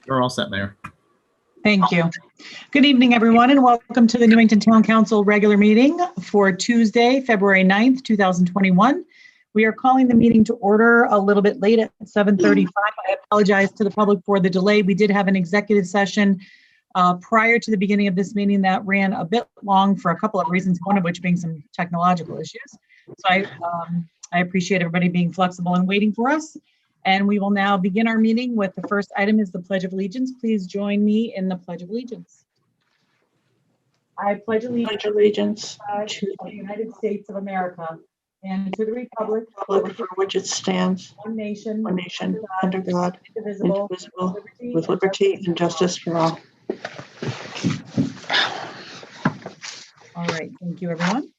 You're all set, Mayor. Thank you. Good evening, everyone, and welcome to the Newington Town Council regular meeting for Tuesday, February 9th, 2021. We are calling the meeting to order a little bit late at 7:35. I apologize to the public for the delay. We did have an executive session prior to the beginning of this meeting that ran a bit long for a couple of reasons, one of which being some technological issues. So I appreciate everybody being flexible and waiting for us. And we will now begin our meeting with the first item is the Pledge of Allegiance. Please join me in the Pledge of Allegiance. I pledge allegiance to the United States of America and to the republic for which it stands, one nation, under God, indivisible, with liberty and justice for all. All right, thank you, everyone.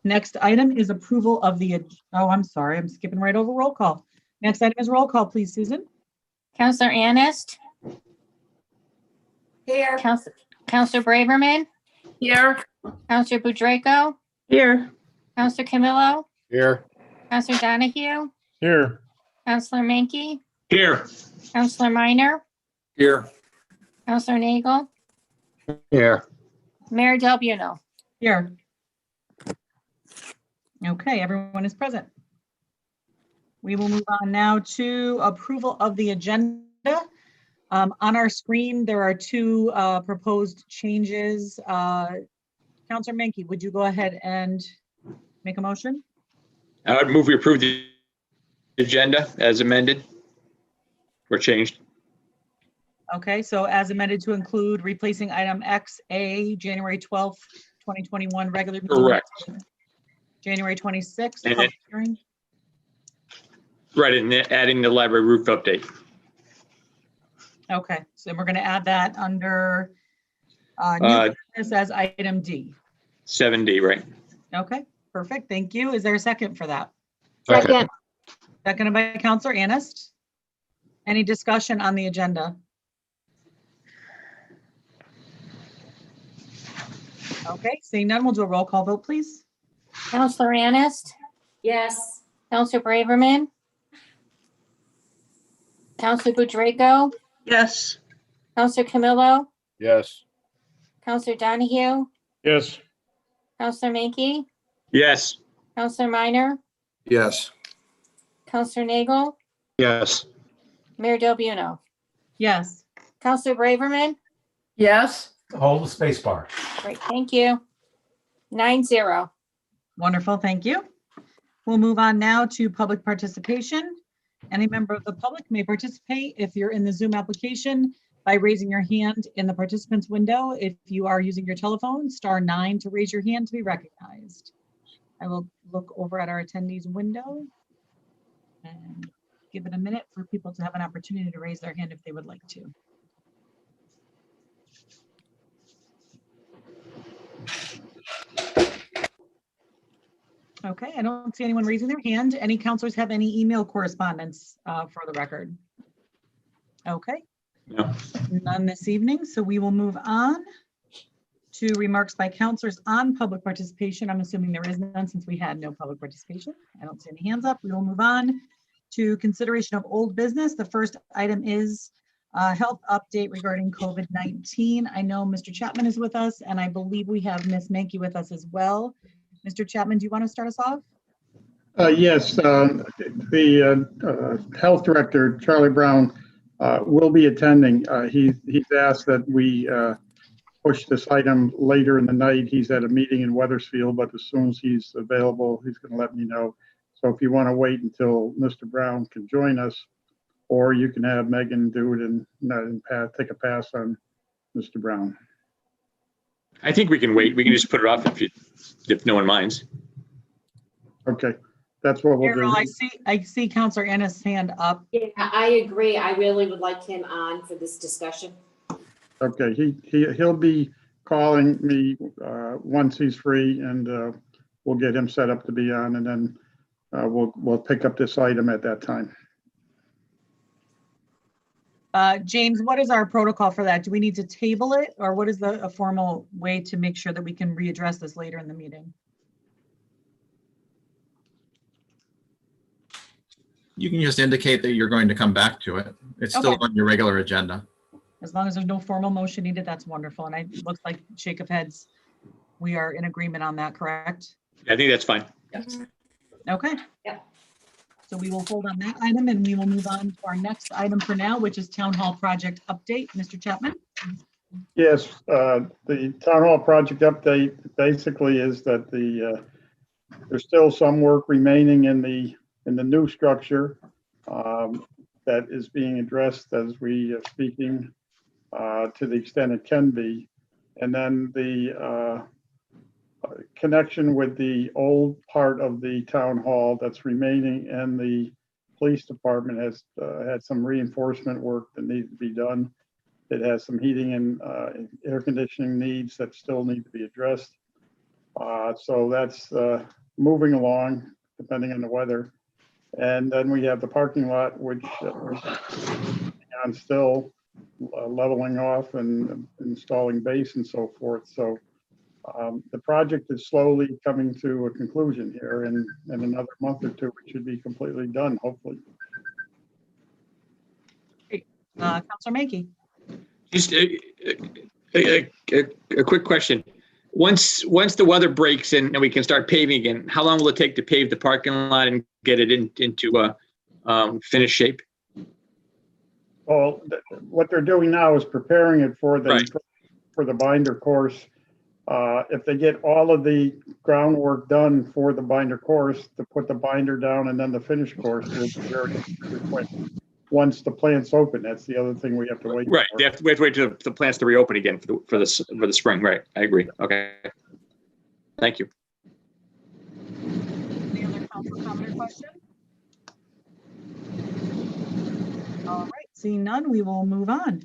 Next item is approval of the, oh, I'm sorry, I'm skipping right over roll call. Next item is roll call, please, Susan. Counselor Anist. Here. Counselor Braverman. Here. Counselor Budraco. Here. Counselor Camillo. Here. Counselor Donahue. Here. Counselor Menke. Here. Counselor Minor. Here. Counselor Nagel. Here. Mayor Del Buono. Here. Okay, everyone is present. We will move on now to approval of the agenda. On our screen, there are two proposed changes. Counselor Menke, would you go ahead and make a motion? I would move we approve the agenda as amended or changed. Okay, so as amended to include replacing item XA, January 12th, 2021, regular meeting. Correct. January 26th, And public hearing. Right, and then adding the library roof update. Okay, so we're going to add that under new business as item D. 7D, right? Okay, perfect. Thank you. Is there a second for that? Second. Seconded by Counselor Anist. Any discussion on the agenda? Okay, seeing none, we'll do a roll call vote, please. Counselor Anist. Yes. Counselor Braverman. Counselor Budraco. Yes. Counselor Camillo. Yes. Counselor Donahue. Yes. Counselor Menke. Yes. Counselor Minor. Yes. Counselor Nagel. Yes. Mayor Del Buono. Yes. Counselor Braverman. Yes. Hold the space bar. Great, thank you. 9-0. Wonderful, thank you. We'll move on now to public participation. Any member of the public may participate if you're in the Zoom application by raising your hand in the participants window. If you are using your telephone, *9 to raise your hand to be recognized. I will look over at our attendees window and give it a minute for people to have an opportunity to raise their hand if they would like to. Okay, I don't see anyone raising their hand. Any counselors have any email correspondence for the record? Okay. No. None this evening, so we will move on to remarks by counselors on public participation. I'm assuming there is none since we had no public participation. I don't see any hands up. We will move on to consideration of old business. The first item is health update regarding COVID-19. I know Mr. Chapman is with us, and I believe we have Ms. Menke with us as well. Mr. Chapman, do you want to start us off? Yes, the health director, Charlie Brown, will be attending. He's asked that we push this item later in the night. He's at a meeting in Wethersfield, but as soon as he's available, he's going to let me know. So if you want to wait until Mr. Brown can join us, or you can have Megan do it and take a pass on Mr. Brown. I think we can wait. We can just put it off if no one minds. Okay, that's what we'll Carol, do. I see Counselor Anna's hand up. Yeah, I agree. I really would like him on for this discussion. Okay, he'll be calling me once he's free, and we'll get him set up to be on, and then we'll pick up this item at that time. James, what is our protocol for that? Do we need to table it, or what is a formal way to make sure that we can readdress this later in the meeting? You can just indicate that you're going to come back to it. It's still Okay. on your regular agenda. As long as there's no formal motion needed, that's wonderful. And it looks like shake of heads. We are in agreement on that, correct? I think that's fine. Okay. Yeah. So we will hold on that item and we will move on to our next item for now, which is Town Hall Project Update. Mr. Chapman? Yes, the town hall project update basically is that there's still some work remaining in the new structure that is being addressed as we are speaking to the extent it can be. And then the connection with the old part of the town hall that's remaining and the police department has had some reinforcement work that needs to be done. It has some heating and air conditioning needs that still need to be addressed. So that's moving along depending on the weather. And then we have the parking lot, which we're on still leveling off and installing base and so forth. So the project is slowly coming to a conclusion here. In another month or two, it should be completely done, hopefully. Counselor Mackey? Just a quick question. Once the weather breaks and we can start paving again, how long will it take to pave the parking lot and get it into finished shape? Well, what they're doing now is preparing it for the Right. for the binder course. If they get all of the groundwork done for the binder course, to put the binder down and then the finished course will be very quick. Once the plant's open, that's the other thing we have to wait Right. for. We have to wait till the plants to reopen again for the spring. Right. I agree. Okay. Thank you. Any other council comment or question? All right, seeing none, we will move on.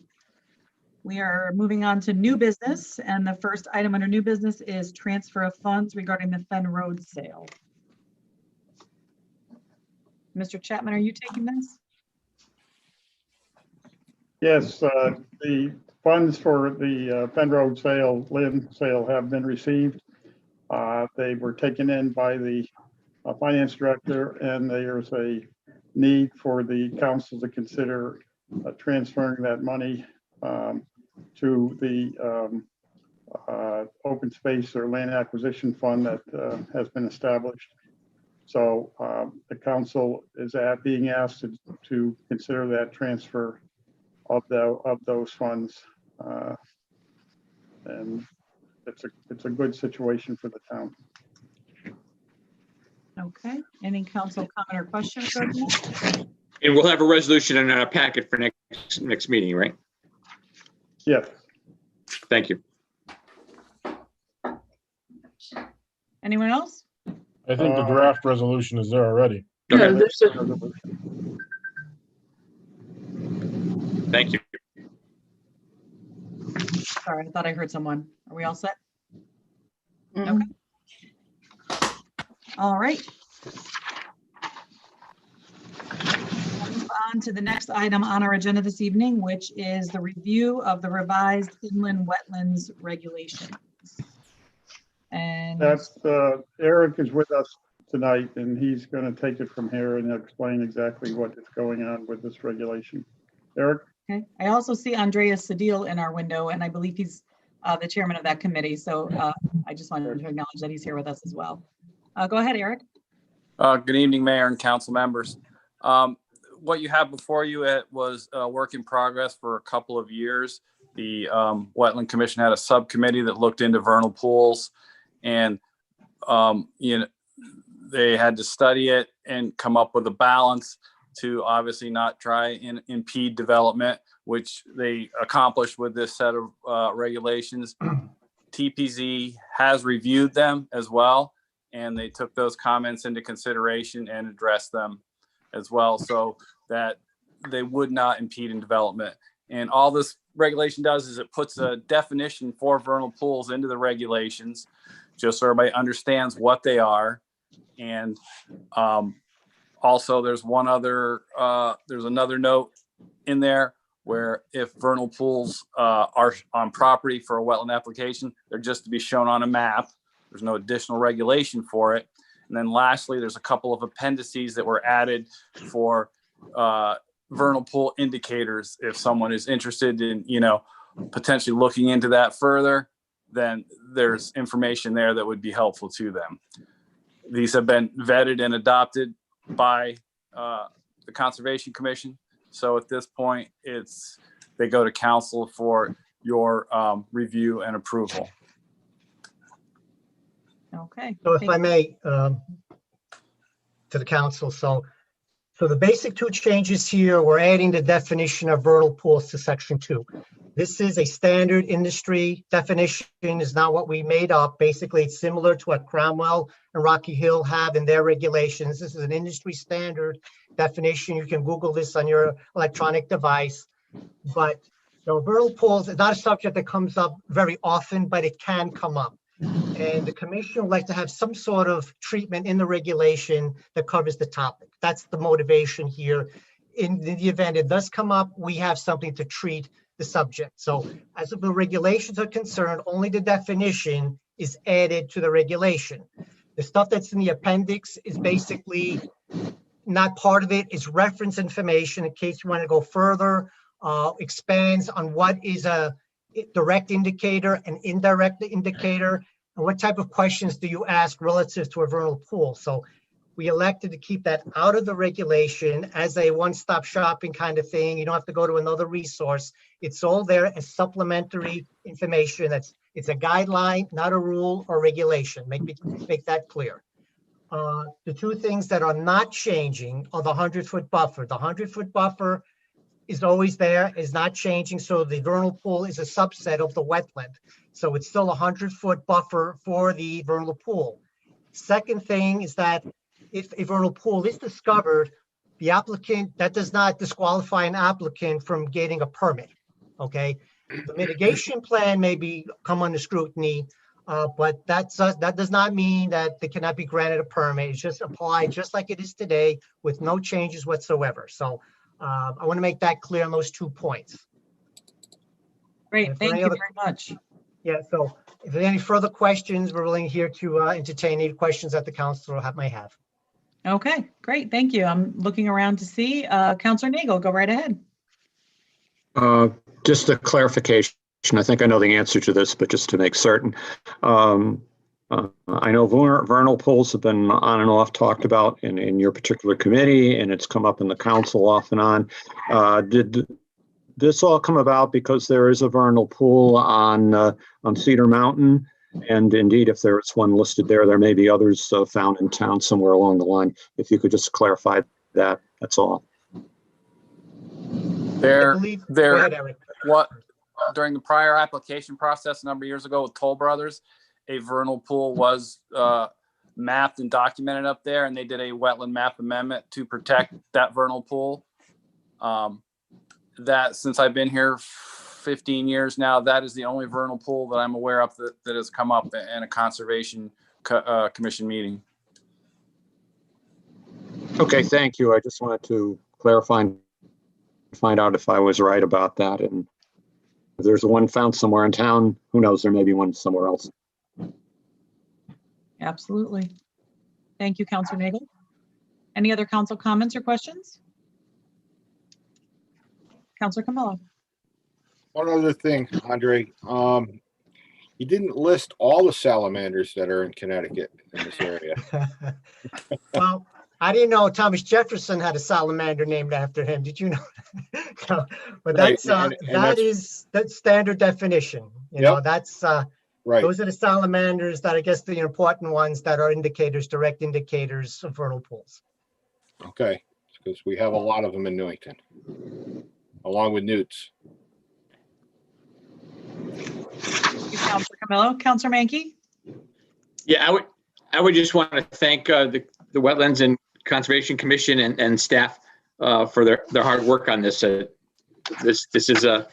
We are moving on to new business, and the first item under new business is transfer of funds regarding the Fen Road sale. Mr. Chapman, are you taking this? Yes, the funds for the Fen Road sale, Lynn sale have been received. They were taken in by the finance director, and there's a need for the council to consider transferring that money to the open space or land acquisition fund that has been established. So the council is being asked to consider that transfer of those funds, and it's a good situation for the town. Okay, any council comment or question regarding that? And we'll have a resolution in our packet for next meeting, right? Yes. Thank you. Anyone else? I think the draft resolution is there already. Yeah, Okay. there's Thank you. Sorry, I thought I heard someone. Are we all set? Mhm. All right. Move on to the next item on our agenda this evening, which is the review of the revised inland wetlands regulations. And That's, Eric is with us tonight, and he's going to take it from here and explain exactly what is going on with this regulation. Eric? okay, I also see Andreas Sedil in our window, and I believe he's the chairman of that committee. So I just wanted to acknowledge that he's here with us as well. Go ahead, Eric. Good evening, Mayor and council members. What you have before you, it was a work in progress for a couple of years. The Wetland Commission had a subcommittee that looked into vernal pools, and they had to study it and come up with a balance to obviously not try and impede development, which they accomplished with this set of regulations. TPZ has reviewed them as well, and they took those comments into consideration and addressed them as well, so that they would not impede in development. And all this regulation does is it puts a definition for vernal pools into the regulations, just so everybody understands what they are. And also there's another note in there where if vernal pools are on property for a wetland application, they're just to be shown on a map. There's no additional regulation for it. And then lastly, there's a couple of appendices that were added for vernal pool indicators. If someone is interested in, potentially looking into that further, then there's information there that would be helpful to them. These have been vetted and adopted by the Conservation Commission. So at this point, they go to council for your review and approval. Okay. So if thank I you. may, to the council, so the basic two changes here, we're adding the definition of vernal pools to section 2. This is a standard industry definition, is not what we made up. Basically, it's similar to what Cromwell and Rocky Hill have in their regulations. This is an industry standard definition. You can Google this on your electronic device. But vernal pools is not a subject that comes up very often, but it can come up. And the commission would like to have some sort of treatment in the regulation that covers the topic. That's the motivation here. In the event it does come up, we have something to treat the subject. So as the regulations are concerned, only the definition is added to the regulation. The stuff that's in the appendix is basically not part of it. It's reference information in case you want to go further, expands on what is a direct indicator, an indirect indicator, and what type of questions do you ask relative to a vernal pool. So we elected to keep that out of the regulation as a one-stop shopping kind of thing. You don't have to go to another resource. It's all there as supplementary information. It's a guideline, not a rule or regulation. Make that clear. The two things that are not changing are the 100-foot buffer. The 100-foot buffer is always there, is not changing. So the vernal pool is a subset of the wetland. So it's still a 100-foot buffer for the vernal pool. Second thing is that if a vernal pool is discovered, the applicant, that does not disqualify an applicant from getting a permit, okay? The mitigation plan may come under scrutiny, but that does not mean that they cannot be granted a permit. It's just applied just like it is today with no changes whatsoever. So I want to make that clear on those 2 points. Great. Thank you very much. Yeah, so if there are any further questions, we're willing here to entertain any questions that the council may have. Okay, great. Thank you. I'm looking around to see Councilor Nagel. Go right ahead. Just a clarification. I think I know the answer to this, but just to make certain. I know vernal pools have been on and off talked about in your particular committee, and it's come up in the council off and on. Did this all come about because there is a vernal pool on Cedar Mountain? And indeed, if there is one listed there, there may be others found in town somewhere along the line. If you could just clarify that, that's all. During the prior application process a number of years ago with Toll Brothers, a vernal pool was mapped and documented up there, and they did a wetland map amendment to protect that vernal pool. That since I've been here 15 years now, that is the only vernal pool that I'm aware of that has come up in a conservation commission meeting. Okay, thank you. I just wanted to clarify and find out if I was right about that. And if there's one found somewhere in town, who knows, there may be one somewhere else. Absolutely. Thank you, Councilor Nagel. Any other council comments or questions? Councilor Camillo. One other thing, Andre, you didn't list all the salamanders that are in Connecticut in this area. Well, I didn't know Thomas Jefferson had a salamander named after him. Did you know? No, but that's that's standard definition. You know, that's right. Those are the salamanders that I guess the important ones that are indicators, direct indicators of vernal pools. Okay, because we have a lot of them in Newington, along with newts. Thank you, Councilor Camillo. Councilor Mankey? Yeah, I would just want to thank the Wetlands and Conservation Commission and staff for their hard work on this. This is a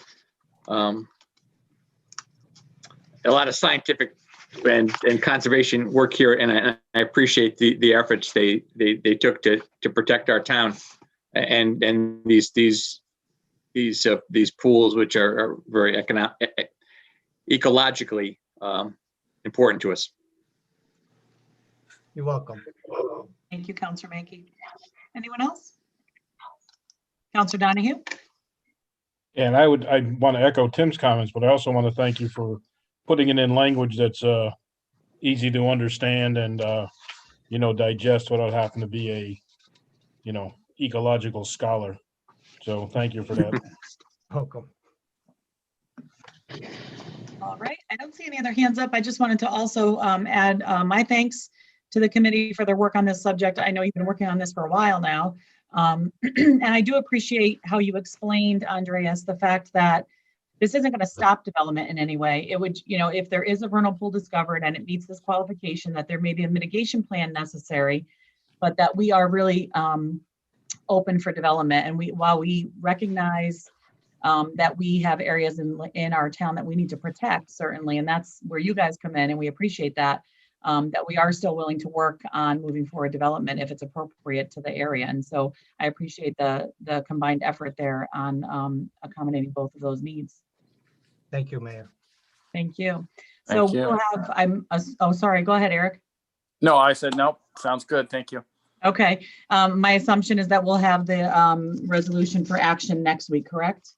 lot of scientific and conservation work here, and I appreciate the efforts they took to protect our town and these pools, which are very ecologically important to us. You're welcome. Thank you, Counselor Mankey. Anyone else? Counselor Donahue? And I want to echo Tim's comments, but I also want to thank you for putting it in language that's easy to understand and digest without having to be a ecological scholar. So thank you for that. Welcome. All right, I don't see any other hands up. I just wanted to also add my thanks to the committee for their work on this subject. I know you've been working on this for a while now. And I do appreciate how you explained, Andreas, the fact that this isn't going to stop development in any way. It would, if there is a vernal pool discovered and it meets this qualification, that there may be a mitigation plan necessary, but that we are really open for development. And while we recognize that we have areas in our town that we need to protect, certainly, and that's where you guys come in, and we appreciate that, that we are still willing to work on moving forward development if it's appropriate to the area. And so I appreciate the combined effort there on accommodating both of those needs. Thank you, Mayor. Thank you. So Thank you. we'll have, oh, sorry, go ahead, Eric. No, I said, nope, sounds good. Thank you. Okay, my assumption is that we'll have the resolution for action next week, correct?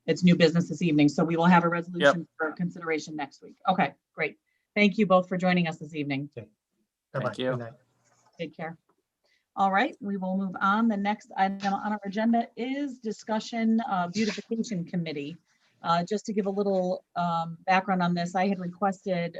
It's new business this evening, so we will have a resolution for consideration next week. Okay, great. Thank you both for joining us this evening. Bye-bye. Thank you. Good night. Take care. All right, we will move on. The next item on our agenda is discussion beautification committee. Just to give a little background on this, I had requested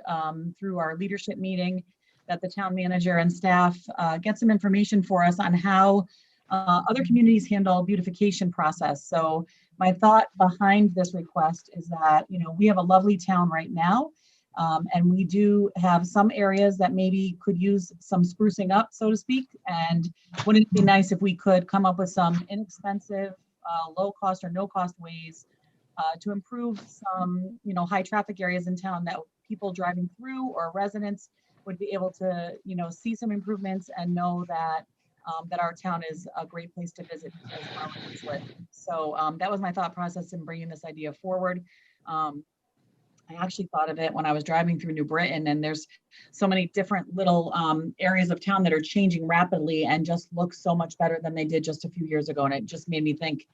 through our leadership meeting that the town manager and staff get some information for us on how other communities handle beautification process. So my thought behind this request is that, we have a lovely town right now, and we do have some areas that maybe could use some sprucing up, so to speak. And wouldn't it be nice if we could come up with some inexpensive, low cost or no cost ways to improve some, high traffic areas in town that people driving through or residents would be able to, see some improvements and know that that our town is a great place to visit as well as live. So that was my thought process in bringing this idea forward. I actually thought of it when I was driving through New Britain, and there's so many different little areas of town that are changing rapidly and just look so much better than they did just a few years ago. And it just made me think,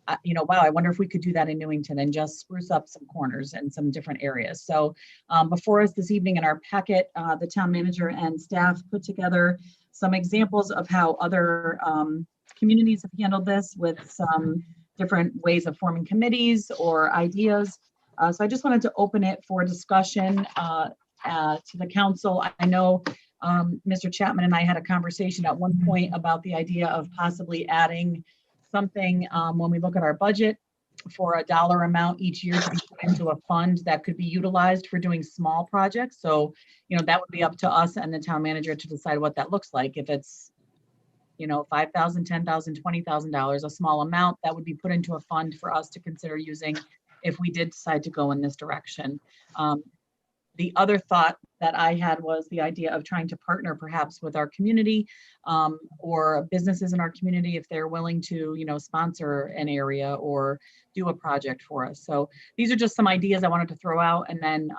wow, I wonder if we could do that in Newington and just spruce up some corners and some different areas. So before us this evening in our packet, the town manager and staff put together some examples of how other communities have handled this with some different ways of forming committees or ideas. So I just wanted to open it for discussion to the council. I know Mr. Chapman and I had a conversation at one point about the idea of possibly adding something when we look at our budget for a dollar amount each year to be put into a fund that could be utilized for doing small projects. So, that would be up to us and the town manager to decide what that looks like. If it's, $5,000, $10,000, $20,000, a small amount that would be put into a fund for us to consider using if we did decide to go in this direction. The other thought that I had was the idea of trying to partner perhaps with our community or businesses in our community if they're willing to, sponsor an area or do a project for us. So these are just some ideas I wanted to throw out, and then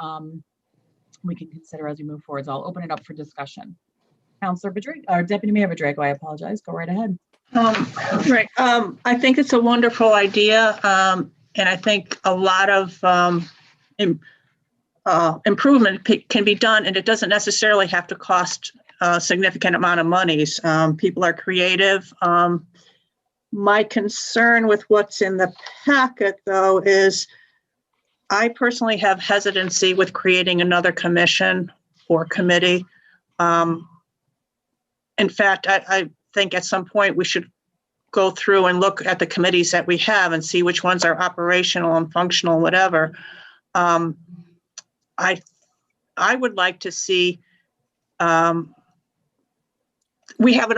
we can consider as we move forward. So I'll open it up for discussion. Councilor Badrigo, or Deputy Mayor Badrigo, I apologize. Go right ahead. Right. I think it's a wonderful idea. And I think a lot of improvement can be done, and it doesn't necessarily have to cost a significant amount of monies. People are creative. My concern with what's in the packet, though, is I personally have hesitancy with creating another commission or committee. In fact, I think at some point we should go through and look at the committees that we have and see which ones are operational and functional, whatever. I would like to see, we have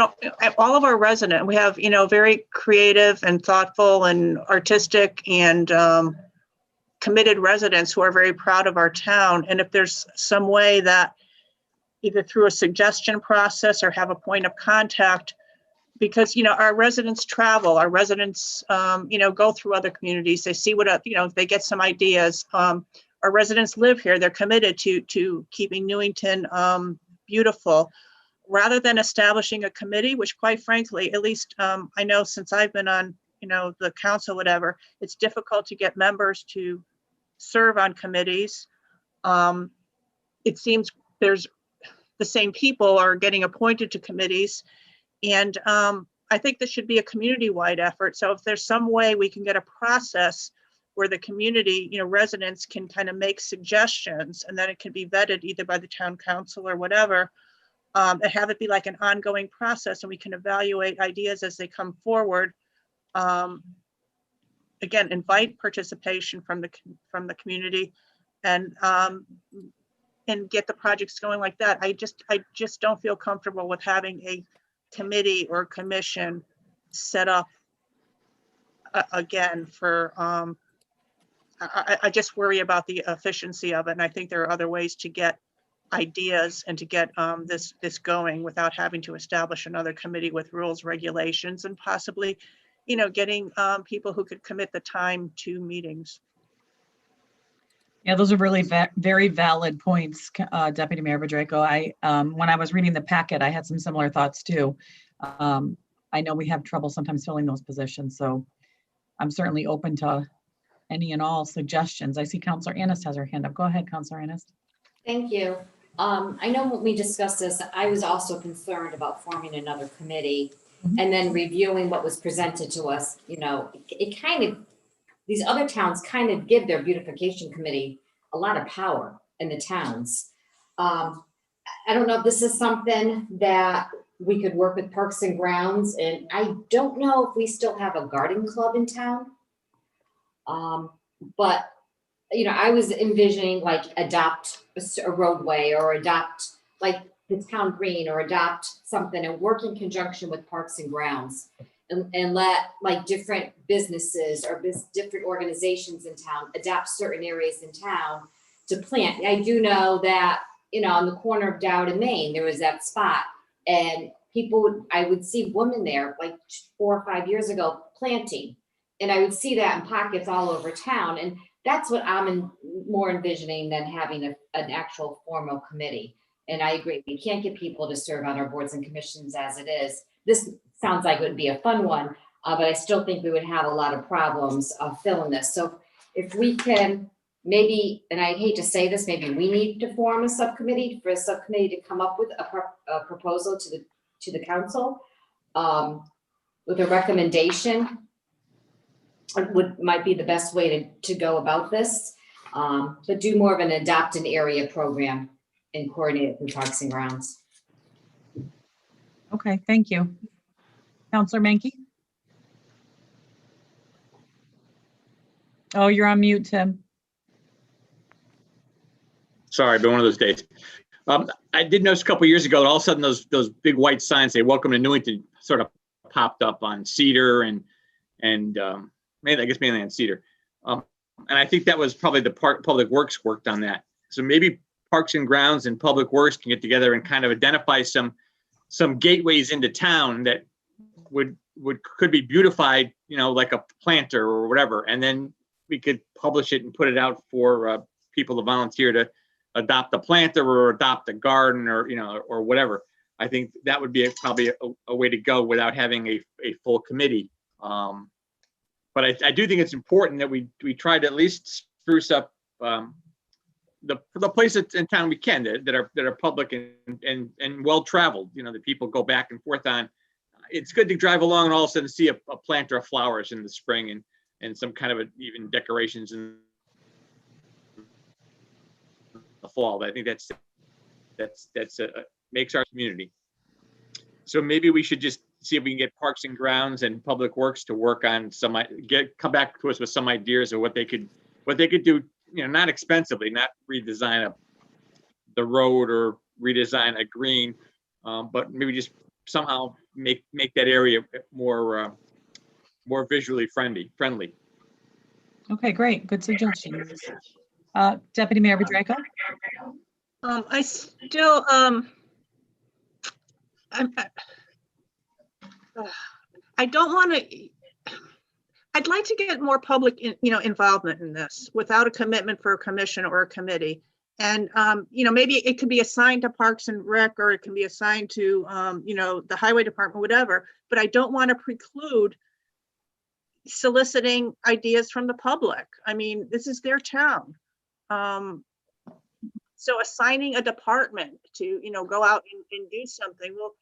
all of our residents, we have, very creative and thoughtful and artistic and committed residents who are very proud of our town. And if there's some way that either through a suggestion process or have a point of contact, because, our residents travel, our residents, go through other communities, they see what, they get some ideas. Our residents live here, they're committed to keeping Newington beautiful. Rather than establishing a committee, which quite frankly, at least I know since I've been on, the council, whatever, it's difficult to get members to serve on committees. It seems there's the same people are getting appointed to committees. And I think this should be a community-wide effort. So if there's some way we can get a process where the community, residents can kind of make suggestions, and then it can be vetted either by the town council or whatever, and have it be like an ongoing process, and we can evaluate ideas as they come forward. Again, invite participation from the community, and get the projects going like that. I just don't feel comfortable with having a committee or commission set up again for. I just worry about the efficiency of it, and I think there are other ways to get ideas and to get this going without having to establish another committee with rules, regulations, and possibly, getting people who could commit the time to meetings. Yeah, those are really very valid points, Deputy Mayor Bedrejko. When I was reading the packet, I had some similar thoughts too. I know we have trouble sometimes filling those positions, so I'm certainly open to any and all suggestions. I see Councilor Annis has her hand up. Go ahead, Councilor Annis. Thank you. I know when we discussed this, I was also concerned about forming another committee and then reviewing what was presented to us. It kind of, these other towns kind of give their beautification committee a lot of power in the towns. I don't know if this is something that we could work with Parks and Grounds, and I don't know if we still have a garden club in town. But I was envisioning like adopt a roadway or adopt like the town green or adopt something and work in conjunction with Parks and Grounds and let like different businesses or different organizations in town adopt certain areas in town to plant. I do know that, on the corner of Dowd and Main, there was that spot and I would see women there like 4 or 5 years ago planting. And I would see that in pockets all over town. And that's what I'm more envisioning than having an actual formal committee. And I agree, we can't get people to serve on our boards and commissions as it is. This sounds like it would be a fun one, but I still think we would have a lot of problems filling this. So if we can maybe, and I hate to say this, maybe we need to form a subcommittee to come up with a proposal to the council with a recommendation. Might be the best way to go about this, but do more of an adopt an area program and coordinate it with Parks and Grounds. Okay, thank you. Councilor Menke? Oh, you're on mute, Tim. Sorry, been one of those days. I did notice a couple of years ago that all of a sudden those big white signs, "Say Welcome to Newington," sort of popped up on Cedar and mainly on Cedar. And I think that was probably the Public Works worked on that. So maybe Parks and Grounds and Public Works can get together and kind of identify some gateways into town that could be beautified, like a planter or whatever. And then we could publish it and put it out for people to volunteer to adopt a planter or adopt a garden or whatever. I think that would be probably a way to go without having a full committee. But I do think it's important that we try to at least spruce up the places in town we can that are public and well traveled. That people go back and forth on. It's good to drive along and all of a sudden see a planter of flowers in the spring and some kind of even decorations in the fall. I think that's makes our community. So maybe we should just see if we can get Parks and Grounds and Public Works to work on come back to us with some ideas of what they could do, not expensively, not redesign the road or redesign a green, but maybe just somehow make that area more visually friendly. Okay, great. Good suggestions. Deputy Mayor Bedrejko? I still, I don't want to, I'd like to get more public, involvement in this without a commitment for a commission or a committee. And, maybe it could be assigned to Parks and Rec, or it can be assigned to, the Highway Department, whatever, but I don't want to preclude soliciting ideas from the public. I mean, this is their town. So assigning a department to, go out and do something, well,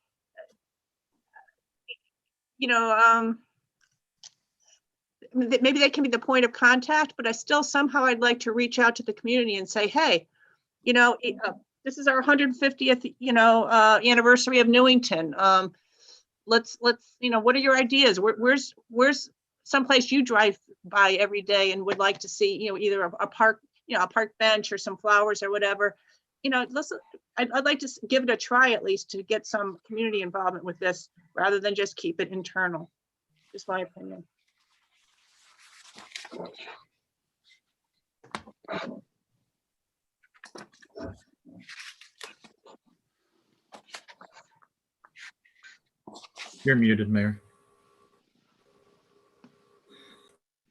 maybe they can be the point of contact, but somehow I'd like to reach out to the community and say, hey, this is our 150th, anniversary of Newington. Let's, what are your ideas? Where's someplace you drive by every day and would like to see, either a park, a park bench or some flowers or whatever. I'd like to give it a try, at least, to get some community involvement with this, rather than just keep it internal. Just my opinion. You're muted, Mayor.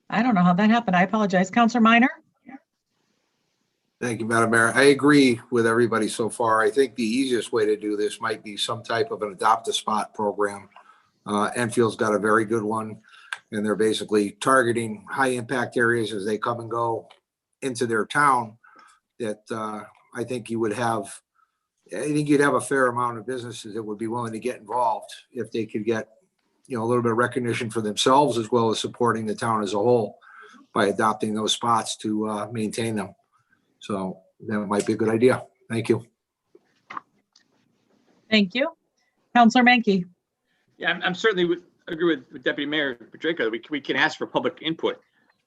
I don't know how that happened. I apologize. Counselor Minor? Thank you, Madam Mayor. I agree with everybody so far. I think the easiest way to do this might be some type of an adopt a spot program. Enfield's got a very good one, and they're basically targeting high impact areas as they come and go into their town. That I think you'd have a fair amount of businesses that would be willing to get involved if they could get, a little bit of recognition for themselves, as well as supporting the town as a whole by adopting those spots to maintain them. So that might be a good idea. Thank you. Thank you. Counselor Menke? Yeah, I'm certainly would agree with Deputy Mayor Patrica. We can ask for public input.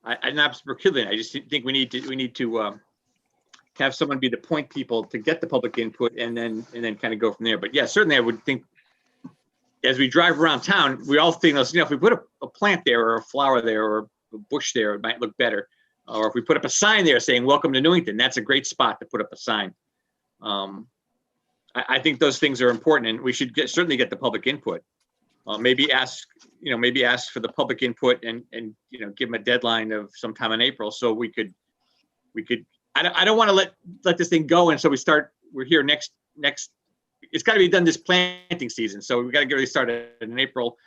I'm not precluding. I just think we need to have someone be the point people to get the public input, and then kind of go from there. But yeah, certainly I would think as we drive around town, we all think, if we put a plant there or a flower there or a bush there, it might look better. Or if we put up a sign there saying, welcome to Newington, that's a great spot to put up a sign. I think those things are important, and we should certainly get the public input. Maybe ask for the public input and give them a deadline of sometime in April, so we could. I don't want to let this thing go, and so we're here next. It's got to be done this planting season, so we got to get really started in April,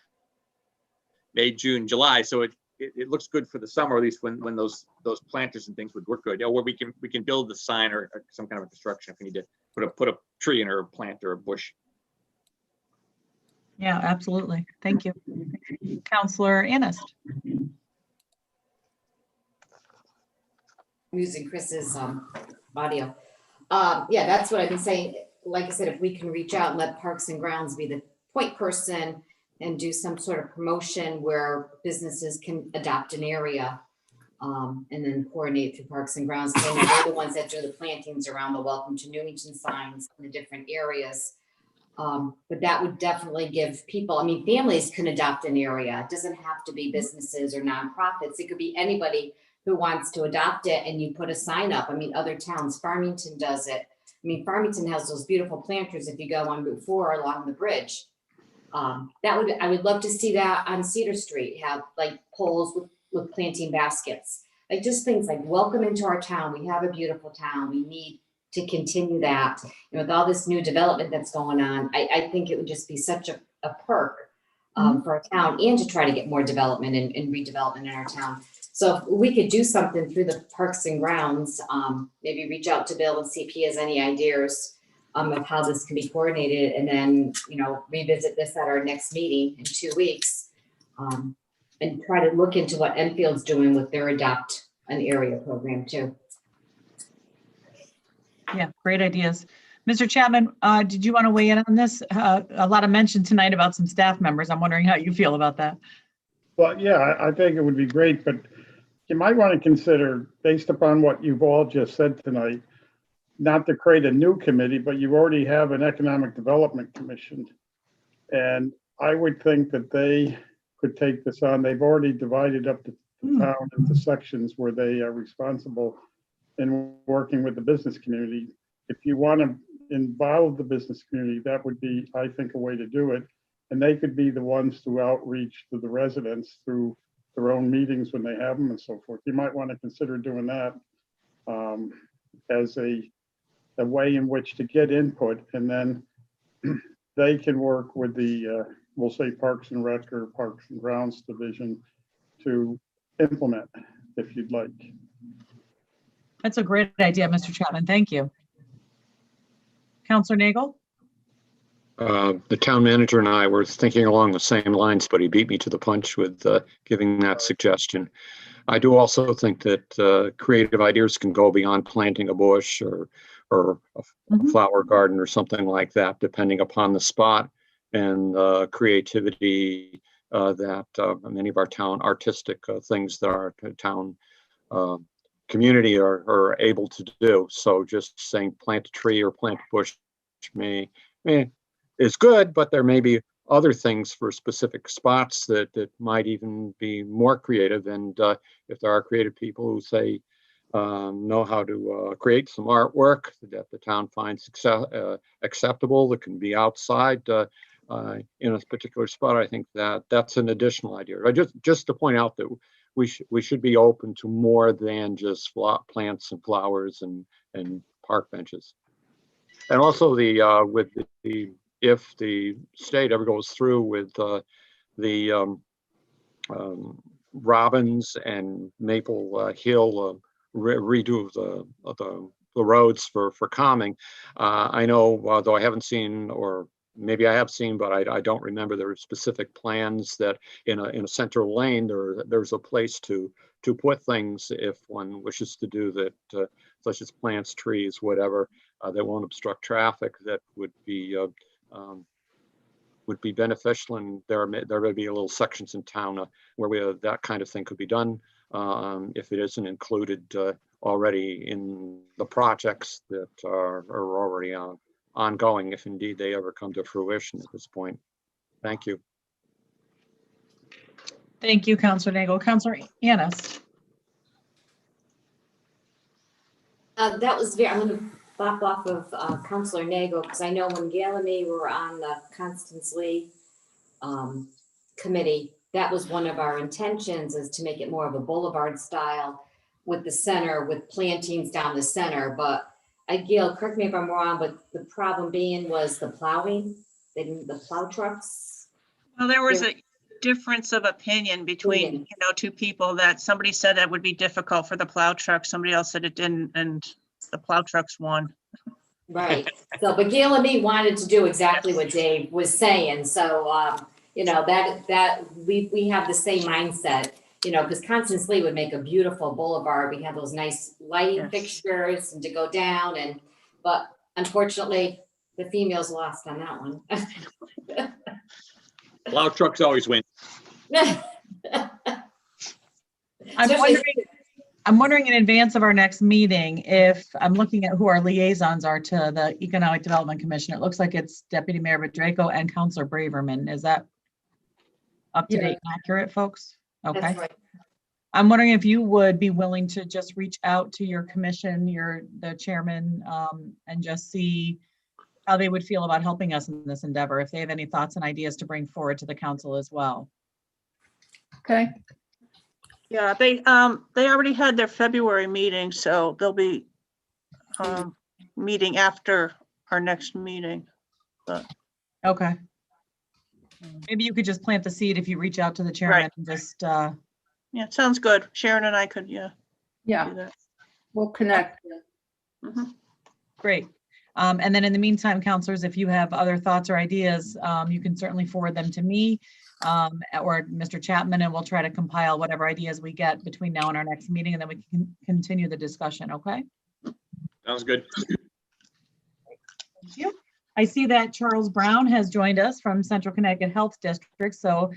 May, June, July. So it looks good for the summer, at least when those planters and things would work good. Or we can build the sign or some kind of a construction if we need to put a tree in or a plant or a bush. Yeah, absolutely. Thank you. Counselor Annis? I'm using Chris's audio. Yeah, that's what I've been saying. Like I said, if we can reach out and let Parks and Grounds be the point person and do some sort of promotion where businesses can adopt an area, and then coordinate through Parks and Grounds. They're the ones that do the plantings around the Welcome to Newington signs in the different areas. But that would definitely give people, families can adopt an area. It doesn't have to be businesses or nonprofits. It could be anybody who wants to adopt it, and you put a sign up. Other towns, Farmington does it. Farmington has those beautiful planters if you go on Route 4 along the bridge. I would love to see that on Cedar Street, have like poles with planting baskets, like just things like welcome into our town. We have a beautiful town. We need to continue that. With all this new development that's going on, I think it would just be such a perk for our town, and to try to get more development and redevelopment in our town. So if we could do something through the Parks and Grounds, maybe reach out to Bill and see if he has any ideas of how this can be coordinated, and then, revisit this at our next meeting in 2 weeks, and try to look into what Enfield's doing with their Adopt an Area program too. Yeah, great ideas. Mr. Chapman, did you want to weigh in on this? A lot of mention tonight about some staff members. I'm wondering how you feel about that. Well, yeah, I think it would be great, but you might want to consider, based upon what you've all just said tonight, not to create a new committee, but you already have an Economic Development Commission. And I would think that they could take this on. They've already divided up the town into sections where they are responsible in working with the business community. If you want to involve the business community, that would be, I think, a way to do it. And they could be the ones to outreach to the residents through their own meetings when they have them and so forth. You might want to consider doing that as a a way in which to get input, and then they can work with the, we'll say Parks and Rec or Parks and Grounds Division to implement, if you'd like. That's a great idea, Mr. Chapman. Thank you. Counselor Nagel? The town manager and I were thinking along the same lines, but he beat me to the punch with giving that suggestion. I do also think that creative ideas can go beyond planting a bush or a flower garden or something like that, depending upon the spot and creativity that many of our town artistic things that our town community are able to do. So just saying plant a tree or plant a bush is good, but there may be other things for specific spots that might even be more creative. And if there are creative people who say know how to create some artwork that the town finds acceptable, that can be outside in a particular spot, I think that's an additional idea. Just to point out that we should be open to more than just plants and flowers and park benches. And also with the if the state ever goes through with the Robbins and Maple Hill redo of the roads for calming, I know, though I haven't seen, or maybe I have seen, but I don't remember, there are specific plans that in a central lane there's a place to put things if one wishes to do that, such as plants, trees, whatever, that won't obstruct traffic, that would be beneficial. And there may be little sections in town where that kind of thing could be done if it isn't included already in the projects that are already ongoing, if indeed they ever come to fruition at this point. Thank you. Thank you, Counselor Nagel. Counselor Annis? That was very, I'm going to bop off of Counselor Nagel, because I know when Gail and me were on the Constance Lee committee, that was one of our intentions, is to make it more of a boulevard style with the center, with plantings down the center. But Gail, correct me if I'm wrong, but the problem being was the plowing, the plow trucks. Well, there was a difference of opinion between, two people, that somebody said that would be difficult for the plow truck. Somebody else said it didn't, and the plow trucks won. Right. So, but Gail and me wanted to do exactly what Dave was saying. So, that we have the same mindset, because Constance Lee would make a beautiful boulevard. We have those nice lighting fixtures and to go down, but unfortunately the females lost on that one. Plow trucks always win. I'm wondering in advance of our next meeting, if I'm looking at who our liaisons are to the Economic Development Commission, it looks like it's Deputy Mayor Bedrejko and Councilor Braverman. Is that up to date and accurate, folks? Okay. That's right. I'm wondering if you would be willing to just reach out to your commission, the chairman, and just see how they would feel about helping us in this endeavor, if they have any thoughts and ideas to bring forward to the council as well. Okay. Yeah, they already had their February meeting, so they'll be meeting after our next meeting. But okay. Maybe you could just plant the seed if you reach out to the chairman and just. Yeah, sounds good. Sharon and I could, do that. We'll connect. Great. And then in the meantime, counselors, if you have other thoughts or ideas, you can certainly forward them to me or Mr. Chapman, and we'll try to compile whatever ideas we get between now and our next meeting, and then we can continue the discussion, okay? Sounds good. Thank you. I see that Charles Brown has joined us from Central Connecticut Health District, so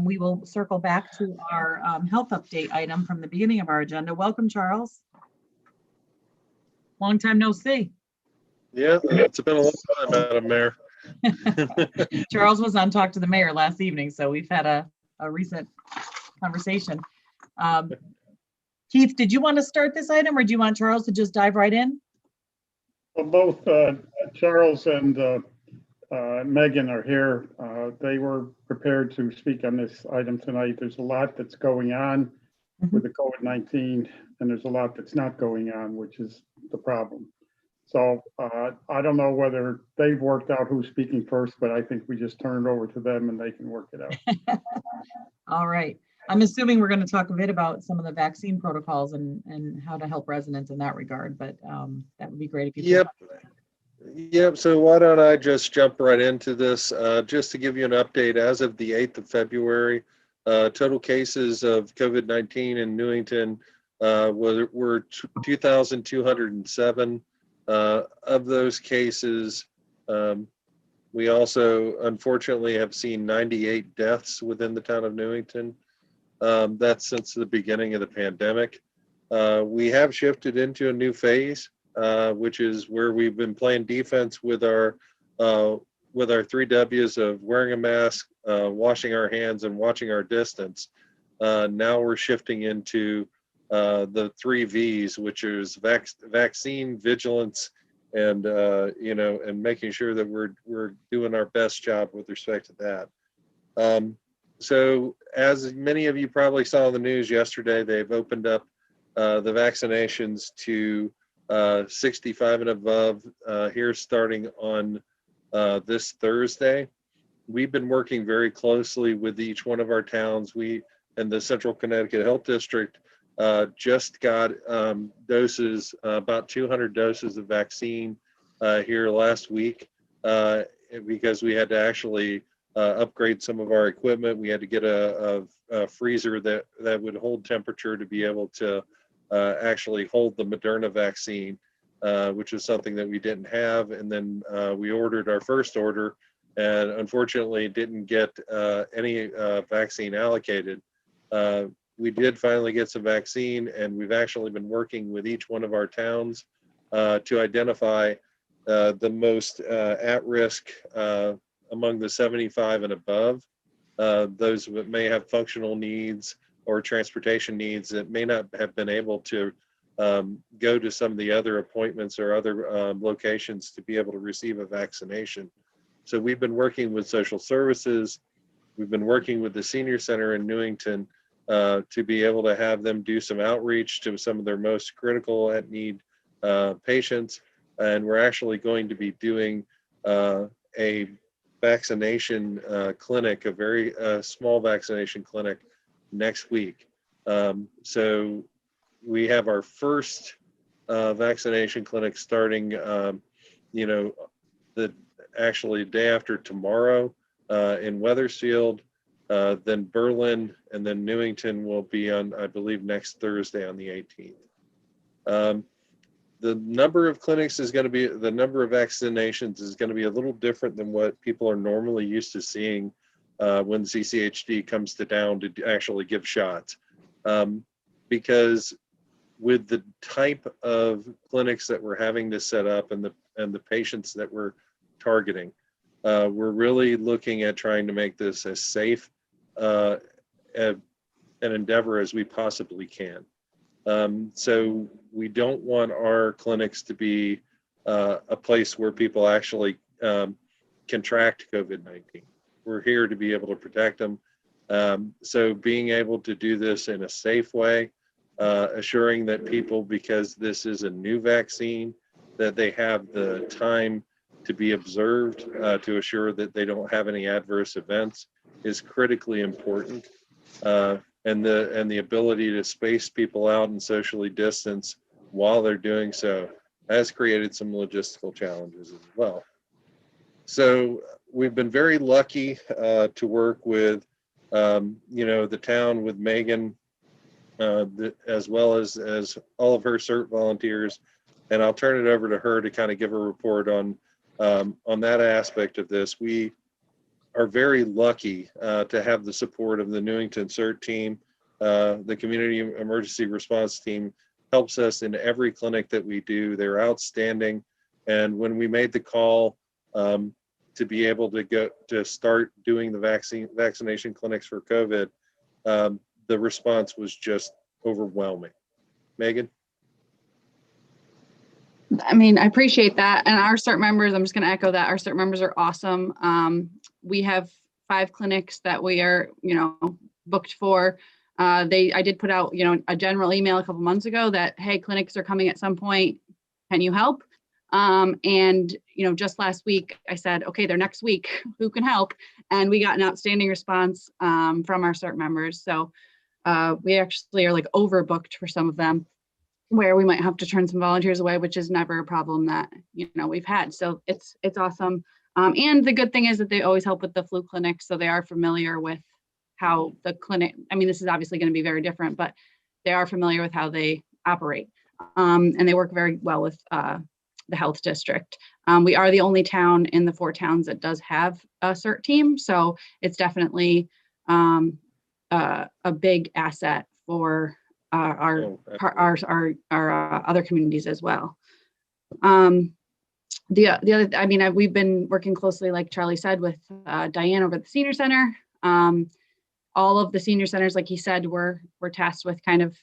we will circle back to our health update item from the beginning of our agenda. Welcome, Charles. Long time no see. Yeah, it's been a long time, Madam Mayor. Charles was on Talk to the Mayor last evening, so we've had a recent conversation. Keith, did you want to start this item, or do you want Charles to just dive right in? Well, both Charles and Megan are here. They were prepared to speak on this item tonight. There's a lot that's going on with the COVID-19, and there's a lot that's not going on, which is the problem. So I don't know whether they've worked out who's speaking first, but I think we just turn it over to them and they can work it out. All right. I'm assuming we're going to talk a bit about some of the vaccine protocols and how to help residents in that regard, but that would be great if you could. Yep. So why don't I just jump right into this? Just to give you an update, as of the 8th of February, total cases of COVID-19 in Newington were 2,207. Of those cases, we also unfortunately have seen 98 deaths within the town of Newington. That's since the beginning of the pandemic. We have shifted into a new phase, which is where we've been playing defense with our 3 W's of wearing a mask, washing our hands, and watching our distance. Now we're shifting into the 3 V's, which is vaccine, vigilance, and and making sure that we're doing our best job with respect to that. So as many of you probably saw in the news yesterday, they've opened up the vaccinations to 65 and above here starting on this Thursday. We've been working very closely with each one of our towns. We and the Central Connecticut Health District just got doses, about 200 doses of vaccine here last week because we had to actually upgrade some of our equipment. We had to get a freezer that would hold temperature to be able to actually hold the Moderna vaccine, which is something that we didn't have. And then we ordered our first order and unfortunately didn't get any vaccine allocated. We did finally get some vaccine, and we've actually been working with each one of our towns to identify the most at risk among the 75 and above, those that may have functional needs or transportation needs that may not have been able to go to some of the other appointments or other locations to be able to receive a vaccination. So we've been working with social services. We've been working with the senior center in Newington to be able to have them do some outreach to some of their most critical at need patients. And we're actually going to be doing a vaccination clinic, a very small vaccination clinic next week. So we have our first vaccination clinic starting, actually day after tomorrow in Wethersfield, then Berlin, and then Newington will be on, I believe, next Thursday on the 18th. The number of clinics is going to be, the number of vaccinations is going to be a little different than what people are normally used to seeing when CCHD comes to town to actually give shots. Because with the type of clinics that we're having to set up and the patients that we're targeting, we're really looking at trying to make this as safe an endeavor as we possibly can. So we don't want our clinics to be a place where people actually contract COVID-19. We're here to be able to protect them. So being able to do this in a safe way, assuring that people, because this is a new vaccine, that they have the time to be observed to assure that they don't have any adverse events is critically important. And the ability to space people out and socially distance while they're doing so has created some logistical challenges as well. So we've been very lucky to work with, the town, with Megan, as well as all of her CERT volunteers. And I'll turn it over to her to kind of give a report on that aspect of this. We are very lucky to have the support of the Newington CERT team. The community emergency response team helps us in every clinic that we do. They're outstanding. And when we made the call to be able to start doing the vaccination clinics for COVID, the response was just overwhelming. Megan? I mean, I appreciate that. And our CERT members, I'm just going to echo that. Our CERT members are awesome. We have 5 clinics that we are, booked for. I did put out, a general email a couple months ago that, hey, clinics are coming at some point. Can you help? And, just last week I said, okay, they're next week, who can help? And we got an outstanding response from our CERT members. So we actually are like overbooked for some of them, where we might have to turn some volunteers away, which is never a problem that, we've had. So it's awesome. And the good thing is that they always help with the flu clinic. So they are familiar with how the clinic, this is obviously going to be very different, but they are familiar with how they operate. And they work very well with the health district. We are the only town in the 4 towns that does have a CERT team. So it's definitely a big asset for our other communities as well. The other, we've been working closely, like Charlie said, with Diane over at the senior center. All of the senior centers, like he said, we're tasked with kind of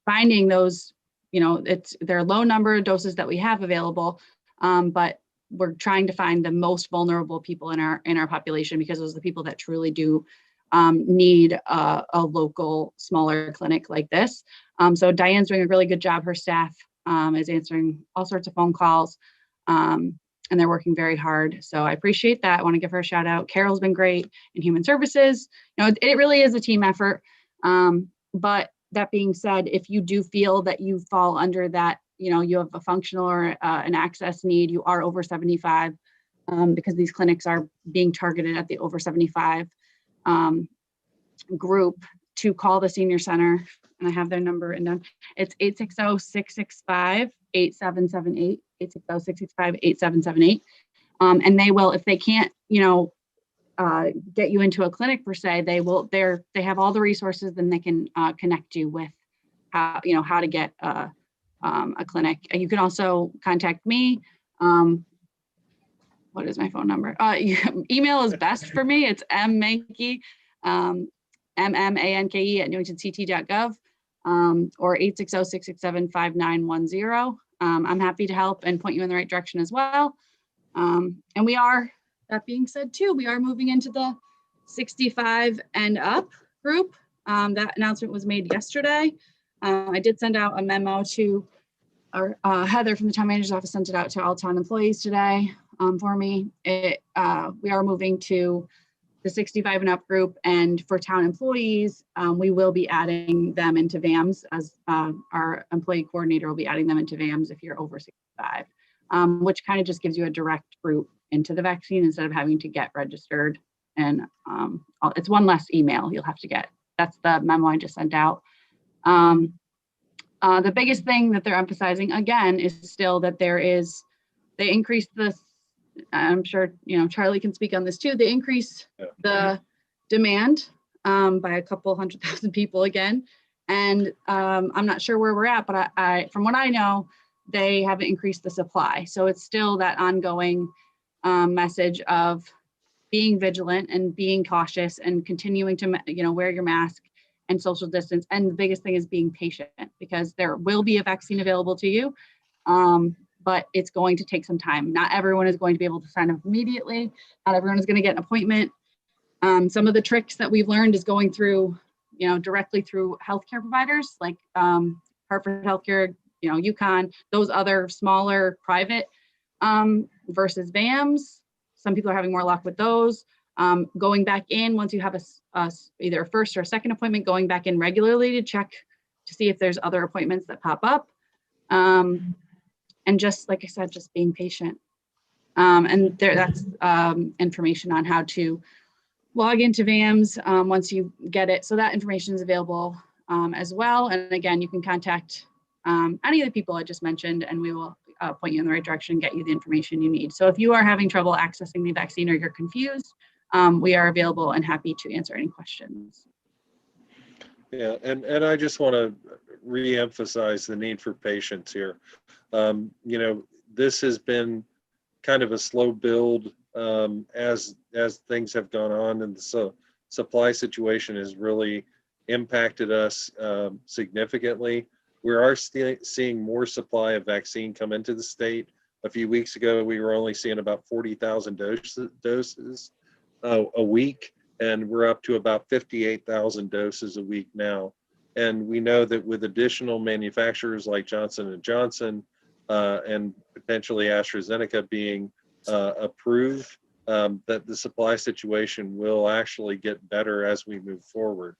finding those, there are low number of doses that we have available, but we're trying to find the most vulnerable people in our population, because those are the people that truly do need a local smaller clinic like this. So Diane's doing a really good job. Her staff is answering all sorts of phone calls, and they're working very hard. So I appreciate that. I want to give her a shout out. Carol's been great in human services. It really is a team effort. But that being said, if you do feel that you fall under that, you have a functional or an access need, you are over 75, because these clinics are being targeted at the over 75 group, to call the senior center. And I have their number written down. It's 860-665-8778, 860-665-8778. And they will, if they can't, get you into a clinic per se, they have all the resources, then they can connect you with how to get a clinic. You can also contact me. What is my phone number? Email is best for me. It's mmanke, MMANKE @newingtonct.gov, or 860-667-5910. I'm happy to help and point you in the right direction as well. And we are, that being said too, we are moving into the 65 and up group. That announcement was made yesterday. I did send out a memo to our Heather from the town manager's office, sent it out to all town employees today for me. We are moving to the 65 and up group, and for town employees, we will be adding them into VAMS, as our employee coordinator will be adding them into VAMS if you're over 65, which kind of just gives you a direct route into the vaccine instead of having to get registered. And it's one less email you'll have to get. That's the memo I just sent out. The biggest thing that they're emphasizing again is still that they increased the, I'm sure, Charlie can speak on this too. They increased the demand by a couple 100,000 people again. And I'm not sure where we're at, but I from what I know, they haven't increased the supply. So it's still that ongoing message of being vigilant and being cautious and continuing to, wear your mask and social distance. And the biggest thing is being patient, because there will be a vaccine available to you. But it's going to take some time. Not everyone is going to be able to sign up immediately. Not everyone is going to get an appointment. Some of the tricks that we've learned is going through, directly through healthcare providers like Hartford Healthcare, UConn, those other smaller private versus VAMS. Some people are having more luck with those. Going back in once you have either a first or a second appointment, going back in regularly to check to see if there's other appointments that pop up. And just like I said, just being patient. And that's information on how to log into VAMS once you get it. So that information is available as well. And again, you can contact any of the people I just mentioned, and we will point you in the right direction and get you the information you need. So if you are having trouble accessing the vaccine or you're confused, we are available and happy to answer any questions. Yeah, and I just want to re-emphasize the need for patience here. This has been kind of a slow build as things have gone on, and the supply situation has really impacted us significally. We are seeing more supply of vaccine come into the state. A few weeks ago, we were only seeing about 40,000 doses a week, and we're up to about 58,000 doses a week now. And we know that with additional manufacturers like Johnson & Johnson and potentially AstraZeneca being approved, that the supply situation will actually get better as we move forward.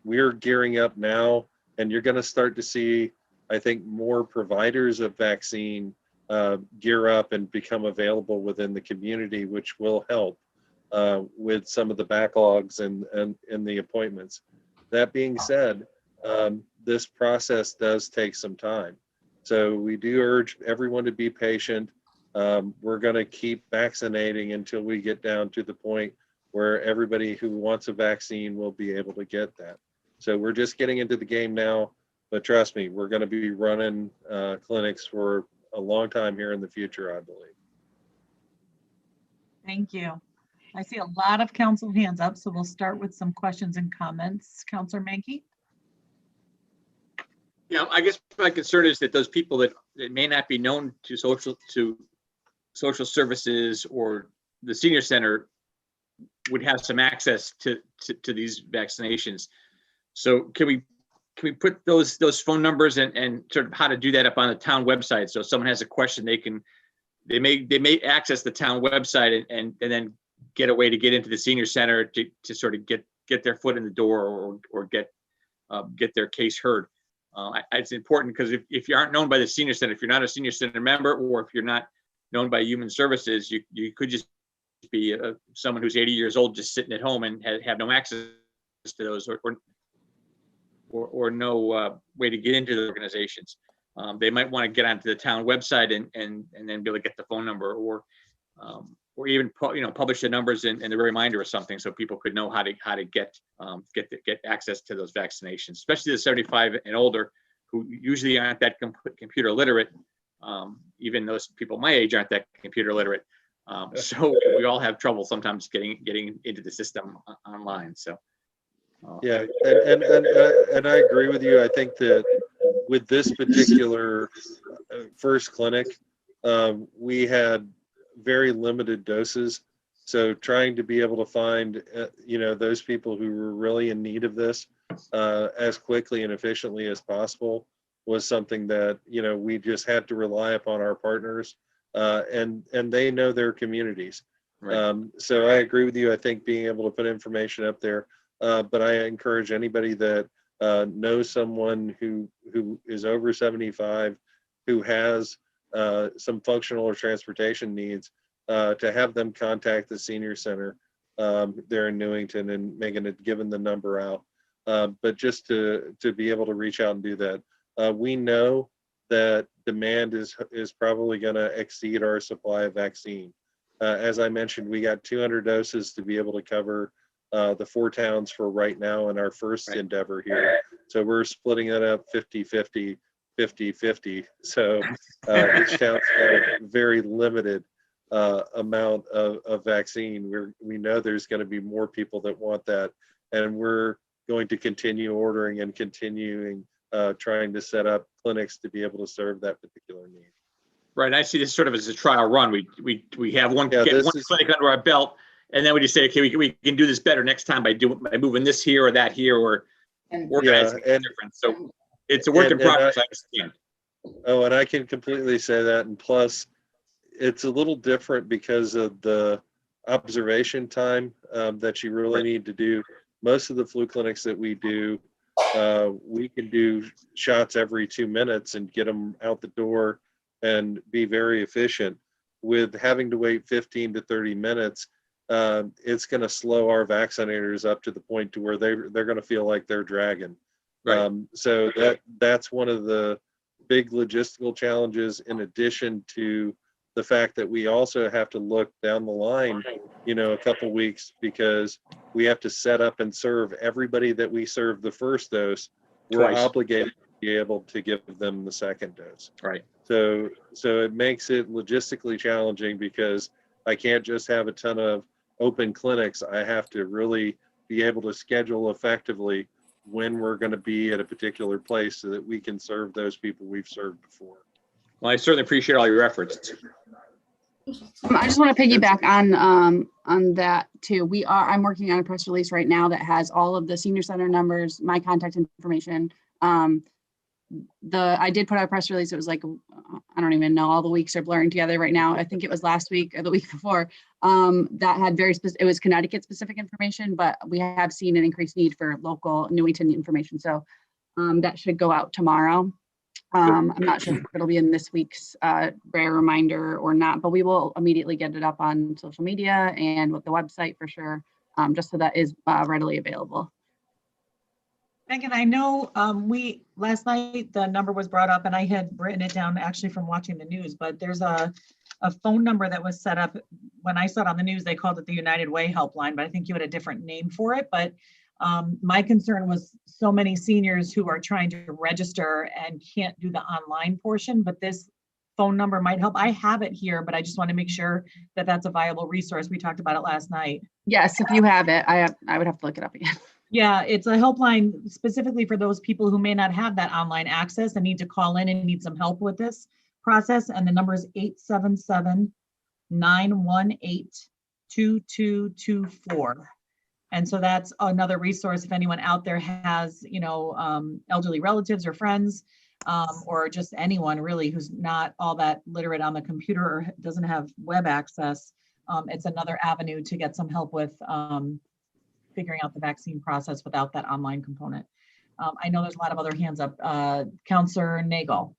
We're gearing up now, and you're going to start to see, I think, more providers of vaccine gear up and become available within the community, which will help with some of the backlogs and the appointments. That being said, this process does take some time. So we do urge everyone to be patient. We're going to keep vaccinating until we get down to the point where everybody who wants a vaccine will be able to get that. So we're just getting into the game now, but trust me, we're going to be running clinics for a long time here in the future, I believe. Thank you. I see a lot of council hands up, so we'll start with some questions and comments. Councilor Mankey? Yeah, I guess my concern is that those people that may not be known to social services or the senior center would have some access to these vaccinations. So can we put those phone numbers and sort of how to do that up on the town website? So if someone has a question, they may access the town website and then get a way to get into the senior center to sort of get their foot in the door or get their case heard. It's important because if you aren't known by the senior center, if you're not a senior center member, or if you're not known by human services, you could just be someone who's 80 years old just sitting at home and have no access to those or no way to get into the organizations. They might want to get onto the town website and then be able to get the phone number or even publish the numbers in the reminder or something, so people could know how to get access to those vaccinations, especially the 75 and older who usually aren't that computer literate. Even those people my age aren't that computer literate. So we all have trouble sometimes getting into the system online. So yeah, and I agree with you. I think that with this particular first clinic, we had very limited doses. So trying to be able to find, those people who were really in need of this as quickly and efficiently as possible was something that, we just had to rely upon our partners and they know their communities. Right. So I agree with you. I think being able to put information up there, but I encourage anybody that knows someone who is over 75, who has some functional or transportation needs, to have them contact the senior center there in Newington and giving the number out. But just to be able to reach out and do that. We know that demand is probably going to exceed our supply of vaccine. As I mentioned, we got 200 doses to be able to cover the 4 towns for right now in our first endeavor here. So we're splitting it up 50-50. 50-50. So each town's got a very limited amount of vaccine. We know there's going to be more people that want that, and we're going to continue ordering and continuing trying to set up clinics to be able to serve that particular need. Right. I see this sort of as a trial run. We have one clinic under our belt, and then we just say, okay, we can do this better next time by moving this here or that here or organizing it different. So it's a work in progress, I understand. Oh, and I can completely say that. And plus, it's a little different because of the observation time that you really need to do. Most of the flu clinics that we do, we can do shots every 2 minutes and get them out the door and be very efficient. With having to wait 15 to 30 minutes, it's going to slow our vaccinators up to the point to where they're going to feel like they're dragging. Right. So that's one of the big logistical challenges, in addition to the fact that we also have to look down the line, a couple weeks, because we have to set up and serve everybody that we serve the first dose. We're obligated to be able to give them the second dose. Right. So it makes it logistically challenging because I can't just have a ton of open clinics. I have to really be able to schedule effectively when we're going to be at a particular place so that we can serve those people we've served before. Well, I certainly appreciate all your efforts. I just want to piggyback on that too. I'm working on a press release right now that has all of the senior center numbers, my contact information, I did put out a press release. It was like, I don't even know, all the weeks are blurring together right now. I think it was last week or the week before, that had very specific, it was Connecticut specific information, but we have seen an increased need for local Newington information. So that should go out tomorrow. I'm not sure if it'll be in this week's rare reminder or not, but we will immediately get it up on social media and with the website for sure, just so that is readily available. Megan, I know last night the number was brought up and I had written it down actually from watching the news, but there's a phone number that was set up. When I saw it on the news, they called it the United Way Helpline, but I think you had a different name for it. But my concern was so many seniors who are trying to register and can't do the online portion, but this phone number might help. I have it here, but I just want to make sure that that's a viable resource. We talked about it last night. Yes, if you have it, I would have to look it up again. Yeah, it's a helpline specifically for those people who may not have that online access and need to call in and need some help with this process. And the number is 877-918-2224. And so that's another resource if anyone out there has, elderly relatives or friends, or just anyone really who's not all that literate on the computer or doesn't have web access. It's another avenue to get some help with figuring out the vaccine process without that online component. I know there's a lot of other hands up. Councilor Nagel.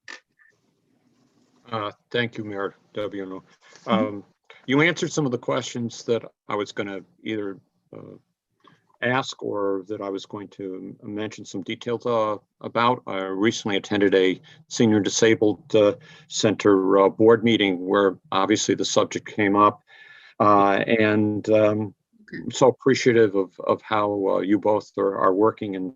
Thank you, Mayor Debiano. You answered some of the questions that I was going to either ask or that I was going to mention some details about. I recently attended a Senior Disabled Center board meeting where obviously the subject came up. And I'm so appreciative of how you both are working and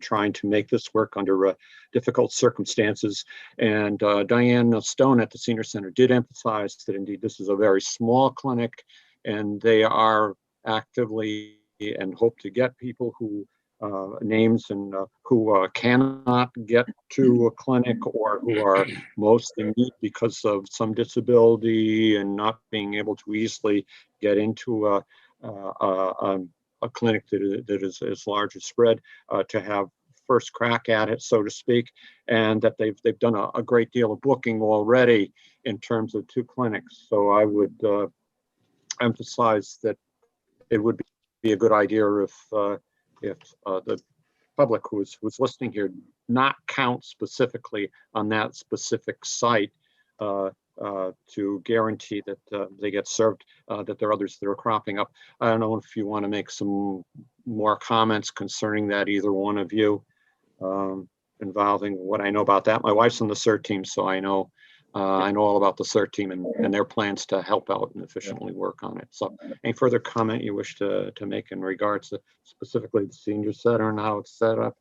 trying to make this work under difficult circumstances. And Diane Stone at the Senior Center did emphasize that indeed this is a very small clinic and they are actively and hope to get people who names and who cannot get to a clinic or who are most in need because of some disability and not being able to easily get into a clinic that is as large as spread to have first crack at it, so to speak, and that they've done a great deal of booking already in terms of 2 clinics. So I would emphasize that it would be a good idea if the public who's listening here not count specifically on that specific site to guarantee that they get served, that there are others that are cropping up. I don't know if you want to make some more comments concerning that, either one of you, involving what I know about that. My wife's on the CERT team, so I know all about the CERT team and their plans to help out and efficiently work on it. So any further comment you wish to make in regards to specifically the Senior Center and how it's set up?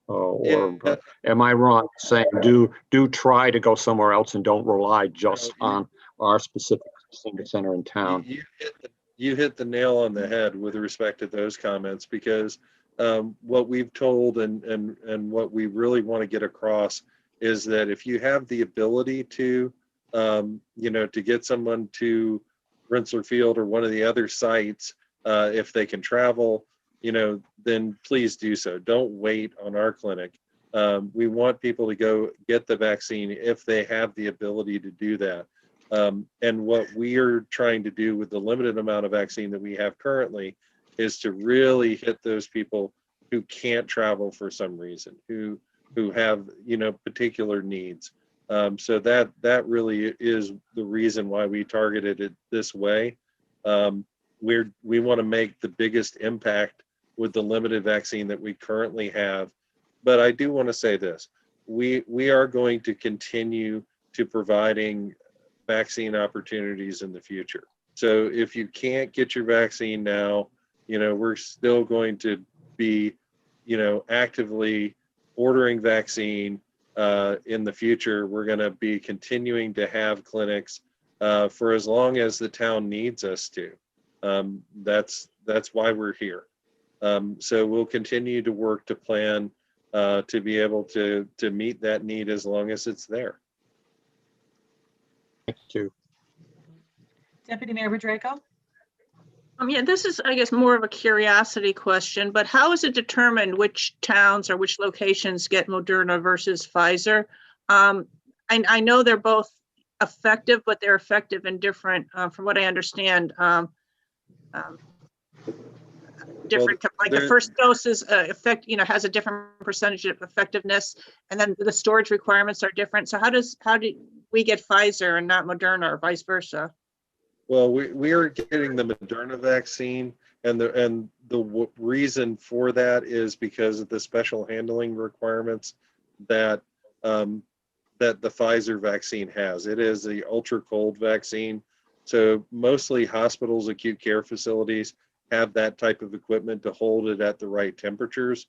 Am I wrong saying do try to go somewhere else and don't rely just on our specific Senior Center in town? You hit the nail on the head with respect to those comments, because what we've told and what we really want to get across is that if you have the ability to, to get someone to Rensselaer Field or one of the other sites, if they can travel, then please do so. Don't wait on our clinic. We want people to go get the vaccine if they have the ability to do that. And what we are trying to do with the limited amount of vaccine that we have currently is to really hit those people who can't travel for some reason, who have, particular needs. So that really is the reason why we targeted it this way. We want to make the biggest impact with the limited vaccine that we currently have. But I do want to say this, we are going to continue to providing vaccine opportunities in the future. So if you can't get your vaccine now, we're still going to be, actively ordering vaccine in the future. We're going to be continuing to have clinics for as long as the town needs us to. That's why we're here. So we'll continue to work to plan to be able to meet that need as long as it's there. Thank you. Deputy Mayor Draco. Yeah, this is, I guess, more of a curiosity question, but how is it determined which towns or which locations get Moderna versus Pfizer? I know they're both effective, but they're effective in different, from what I understand, different, like the first dose is has a different percentage of effectiveness, and then the storage requirements are different. So how do we get Pfizer and not Moderna, or vice versa? Well, we are getting the Moderna vaccine, and the reason for that is because of the special handling requirements that that the Pfizer vaccine has. It is the ultra cold vaccine, so mostly hospitals, acute care facilities have that type of equipment to hold it at the right temperatures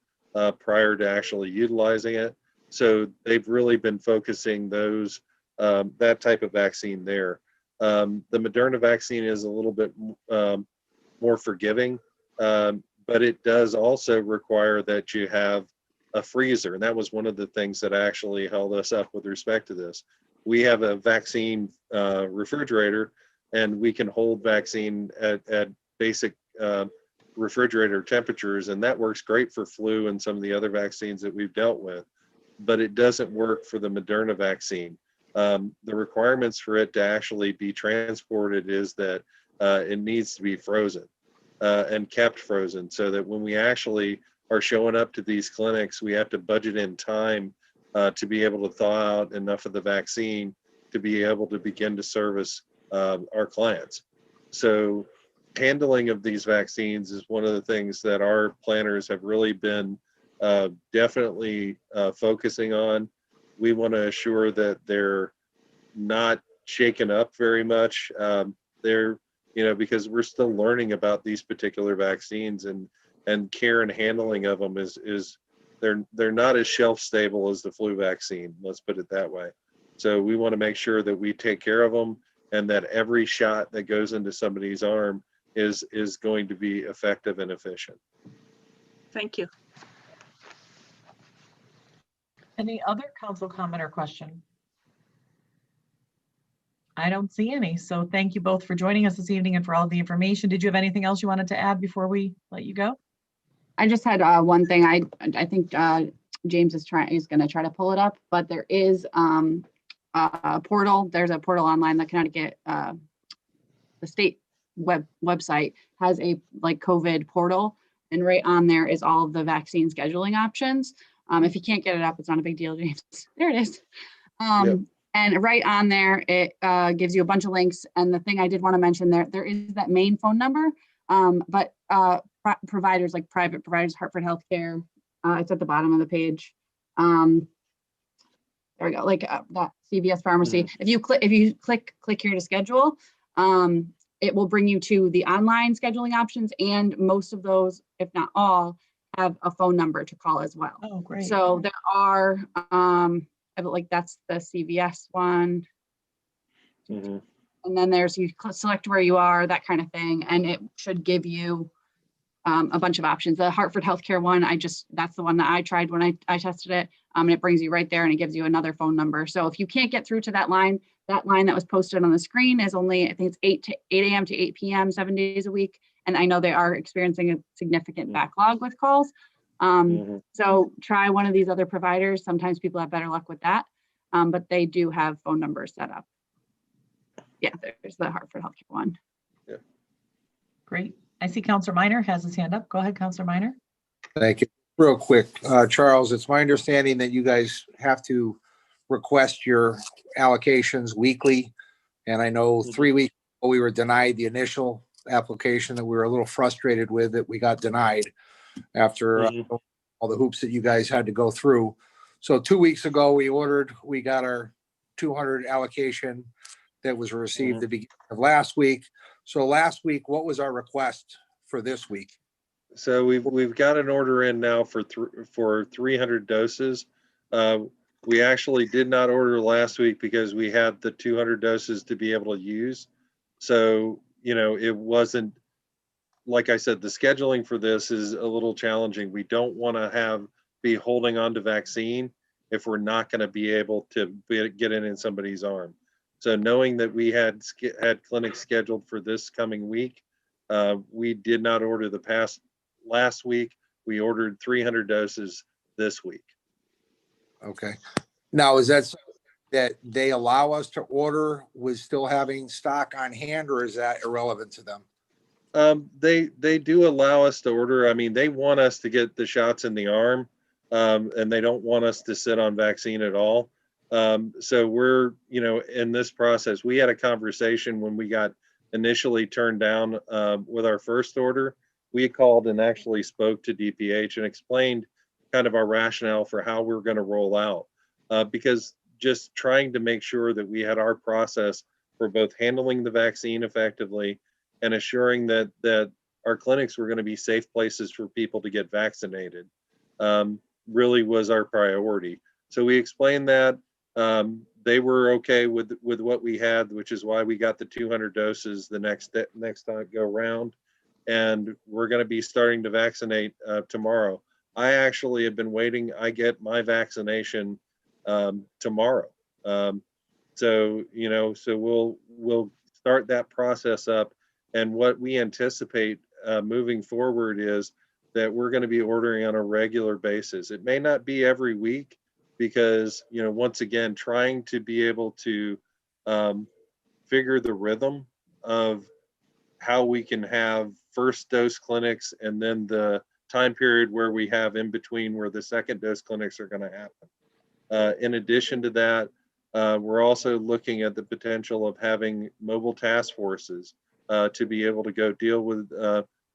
prior to actually utilizing it. So they've really been focusing those that type of vaccine there. The Moderna vaccine is a little bit more forgiving, but it does also require that you have a freezer. And that was one of the things that actually held us up with respect to this. We have a vaccine refrigerator, and we can hold vaccine at basic refrigerator temperatures, and that works great for flu and some of the other vaccines that we've dealt with, but it doesn't work for the Moderna vaccine. The requirements for it to actually be transported is that it needs to be frozen and kept frozen, so that when we actually are showing up to these clinics, we have to budget in time to be able to thaw out enough of the vaccine to be able to begin to service our clients. So handling of these vaccines is one of the things that our planners have really been definitely focusing on. We want to assure that they're not shaken up very much. They're, because we're still learning about these particular vaccines, and care and handling of them is they're not as shelf stable as the flu vaccine. Let's put it that way. So we want to make sure that we take care of them, and that every shot that goes into somebody's arm is going to be effective and efficient. Thank you. Any other council comment or question? I don't see any. So thank you both for joining us this evening and for all the information. Did you have anything else you wanted to add before we let you go? I just had one thing. I think James is going to try to pull it up, but there is a portal. There's a portal online. The Connecticut, the state website has a COVID portal, and right on there is all of the vaccine scheduling options. If you can't get it up, it's not a big deal, James. There it is. Yep. And right on there, it gives you a bunch of links. And the thing I did want to mention there is that main phone number, but providers like private providers, Hartford Healthcare, it's at the bottom of the page. There we go, that CVS Pharmacy. Mm-hmm. If you click here to schedule, it will bring you to the online scheduling options, and most of those, if not all, have a phone number to call as well. Oh, great. So there are, that's the CVS one. Mm-hmm. And then you select where you are, that kind of thing. And it should give you a bunch of options. The Hartford Healthcare one, that's the one that I tried when I tested it. And it brings you right there, and it gives you another phone number. So if you can't get through to that line that was posted on the screen is only, I think it's 8 a.m. to 8 p.m. 7 days a week. And I know they are experiencing a significant backlog with calls. So try one of these other providers. Sometimes people have better luck with that, but they do have phone numbers set up. Yeah, there's the Hartford Healthcare one. Yeah. Great. I see Counselor Minor has his hand up. Go ahead, Counselor Minor. Thank you. Real quick, Charles, it's my understanding that you guys have to request your allocations weekly. And I know 3 weeks ago we were denied the initial application that we were a little frustrated with, that we got denied after all the hoops that you guys had to go through. So 2 weeks ago we got our 200 allocation that was received the beginning of last week. So last week, what was our request for this week? So we've got an order in now for 300 doses. We actually did not order last week because we had the 200 doses to be able to use. So, it wasn't, like I said, the scheduling for this is a little challenging. We don't want to be holding on to vaccine if we're not going to be able to get in somebody's arm. So knowing that we had clinics scheduled for this coming week, We did not order last week. We ordered 300 doses this week. Okay. Now, is that something that they allow us to order with still having stock on hand, or is that irrelevant to them? They do allow us to order. I mean, they want us to get the shots in the arm, and they don't want us to sit on vaccine at all. So we're, in this process, we had a conversation when we got initially turned down with our first order. We called and actually spoke to DPH and explained kind of our rationale for how we're going to roll out, because just trying to make sure that we had our process for both handling the vaccine effectively and assuring that our clinics were going to be safe places for people to get vaccinated, really was our priority. So we explained that. They were okay with what we had, which is why we got the 200 doses the next time go round. And we're going to be starting to vaccinate tomorrow. I actually have been waiting. I get my vaccination tomorrow. So we'll start that process up. And what we anticipate moving forward is that we're going to be ordering on a regular basis. It may not be every week because, once again, trying to be able to figure the rhythm of how we can have first dose clinics and then the time period where we have in between where the second dose clinics are going to happen. In addition to that, we're also looking at the potential of having mobile task forces to be able to go deal with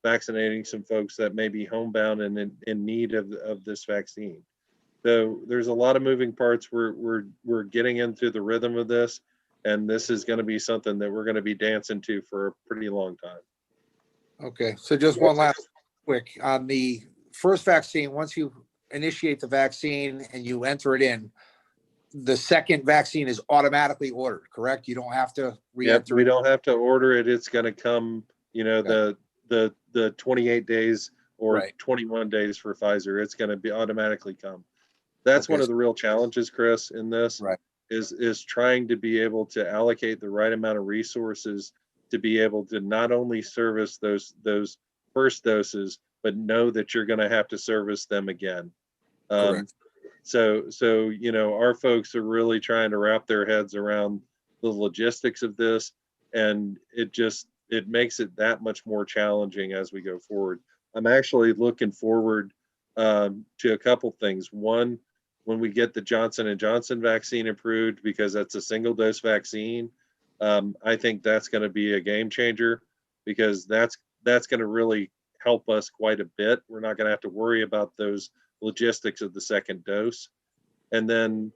vaccinating some folks that may be homebound and in need of this vaccine. So there's a lot of moving parts. We're getting into the rhythm of this, and this is going to be something that we're going to be dancing to for a pretty long time. Okay, so just one last quick on the first vaccine. Once you initiate the vaccine and you enter it in, the second vaccine is automatically ordered, correct? You don't have to re-enter. We don't have to order it. It's going to come, the 28 days or 21 days for Pfizer. It's going to be automatically come. That's one of the real challenges, Chris, in this is trying to be able to allocate the right amount of resources to be able to not only service those first doses, but know that you're going to have to service them again. So our folks are really trying to wrap their heads around the logistics of this, and it makes it that much more challenging as we go forward. I'm actually looking forward to a couple things. One, when we get the Johnson & Johnson vaccine approved, because that's a single dose vaccine, I think that's going to be a game changer, because that's going to really help us quite a bit. We're not going to have to worry about those logistics of the second dose. And then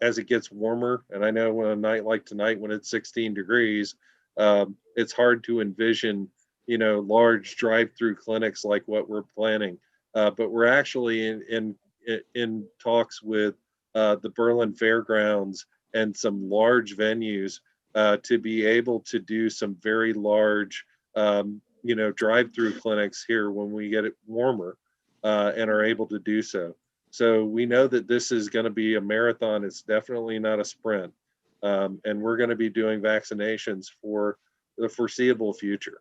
as it gets warmer, and I know when a night like tonight when it's 16 degrees, it's hard to envision large drive-through clinics like what we're planning, but we're actually in talks with the Berlin Fairgrounds and some large venues to be able to do some very large drive-through clinics here when we get it warmer, and are able to do so. So we know that this is going to be a marathon. It's definitely not a sprint. And we're going to be doing vaccinations for the foreseeable future.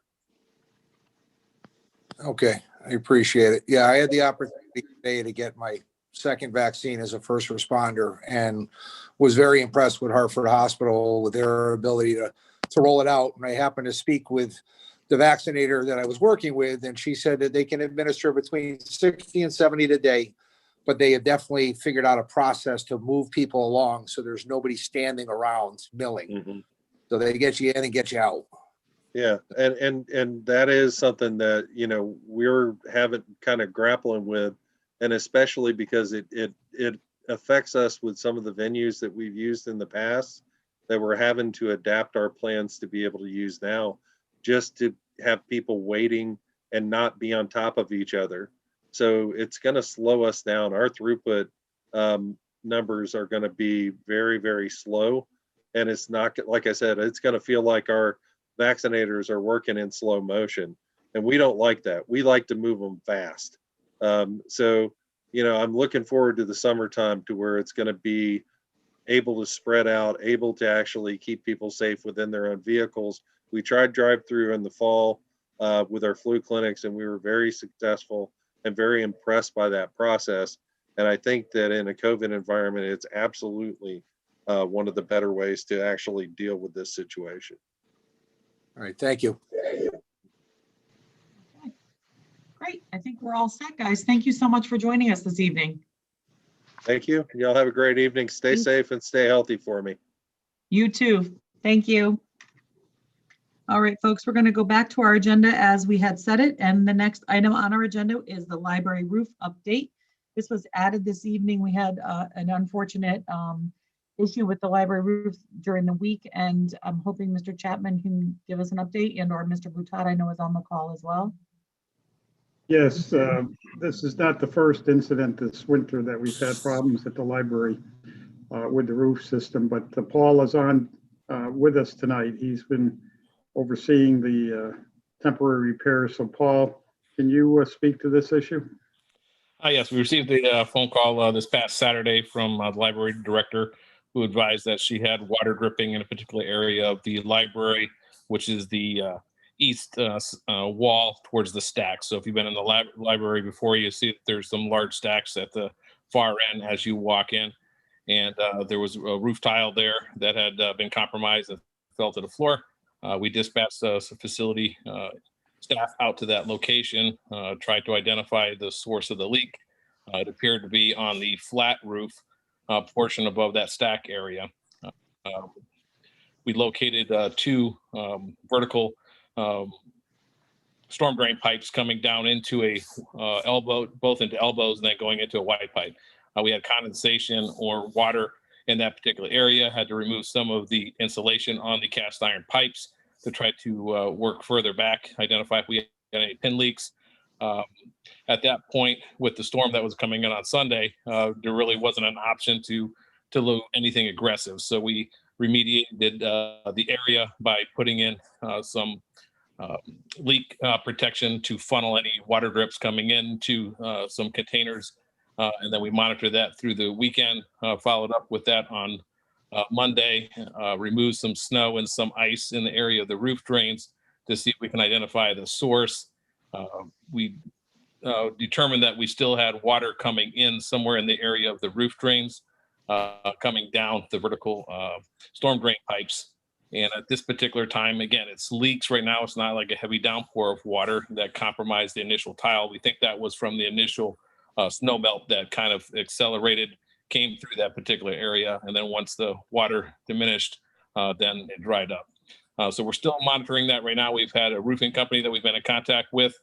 Okay, I appreciate it. Yeah, I had the opportunity today to get my second vaccine as a first responder and was very impressed with Hartford Hospital, with their ability to roll it out. And I happened to speak with the vaccinator that I was working with, and she said that they can administer between 60 and 70 a day, but they have definitely figured out a process to move people along so there's nobody standing around milling. So they get you in and get you out. Yeah, and that is something that we're having kind of grappling with, and especially because it affects us with some of the venues that we've used in the past that we're having to adapt our plans to be able to use now, just to have people waiting and not be on top of each other. So it's going to slow us down. Our throughput numbers are going to be very, very slow, and it's not, like I said, it's going to feel like our vaccinators are working in slow motion, and we don't like that. We like to move them fast. So I'm looking forward to the summertime to where it's going to be able to spread out, able to actually keep people safe within their own vehicles. We tried drive-through in the fall. with our flu clinics, and we were very successful and very impressed by that process. And I think that in a COVID environment, it's absolutely one of the better ways to actually deal with this situation. All right, thank you. Great. I think we're all set, guys. Thank you so much for joining us this evening. Thank you. Y'all have a great evening. Stay safe and stay healthy for me. You too. Thank you. All right, folks, we're going to go back to our agenda as we had set it. And the next item on our agenda is the library roof update. This was added this evening. We had an unfortunate issue with the library roof during the week, and I'm hoping Mr. Chapman can give us an update, and or Mr. Boutat, I know, is on the call as well. Yes, this is not the first incident this winter that we've had problems at the library with the roof system, but Paul is on with us tonight. He's been overseeing the temporary repairs. So Paul, can you speak to this issue? Yes, we received a phone call this past Saturday from the library director, who advised that she had water dripping in a particular area of the library, which is the east wall towards the stack. So if you've been in the library before, you see that there's some large stacks at the far end as you walk in. And there was a roof tile there that had been compromised and fell to the floor. We dispatched some facility staff out to that location, tried to identify the source of the leak. It appeared to be on the flat roof portion above that stack area. We located two vertical storm drain pipes coming down into a elbow, both into elbows and then going into a wide pipe. We had condensation or water in that particular area, had to remove some of the insulation on the cast iron pipes to try to work further back, identify if we had any pin leaks. At that point, with the storm that was coming in on Sunday, there really wasn't an option to do anything aggressive. So we remediated the area by putting in some leak protection to funnel any water drips coming into some containers. And then we monitored that through the weekend, followed up with that on Monday, removed some snow and some ice in the area of the roof drains to see if we can identify the source. We determined that we still had water coming in somewhere in the area of the roof drains, coming down the vertical storm drain pipes. And at this particular time, again, it's leaks right now. It's not like a heavy downpour of water that compromised the initial tile. We think that was from the initial snow melt that kind of accelerated, came through that particular area. And then once the water diminished, then it dried up. So we're still monitoring that right now. We've had a roofing company that we've been in contact with.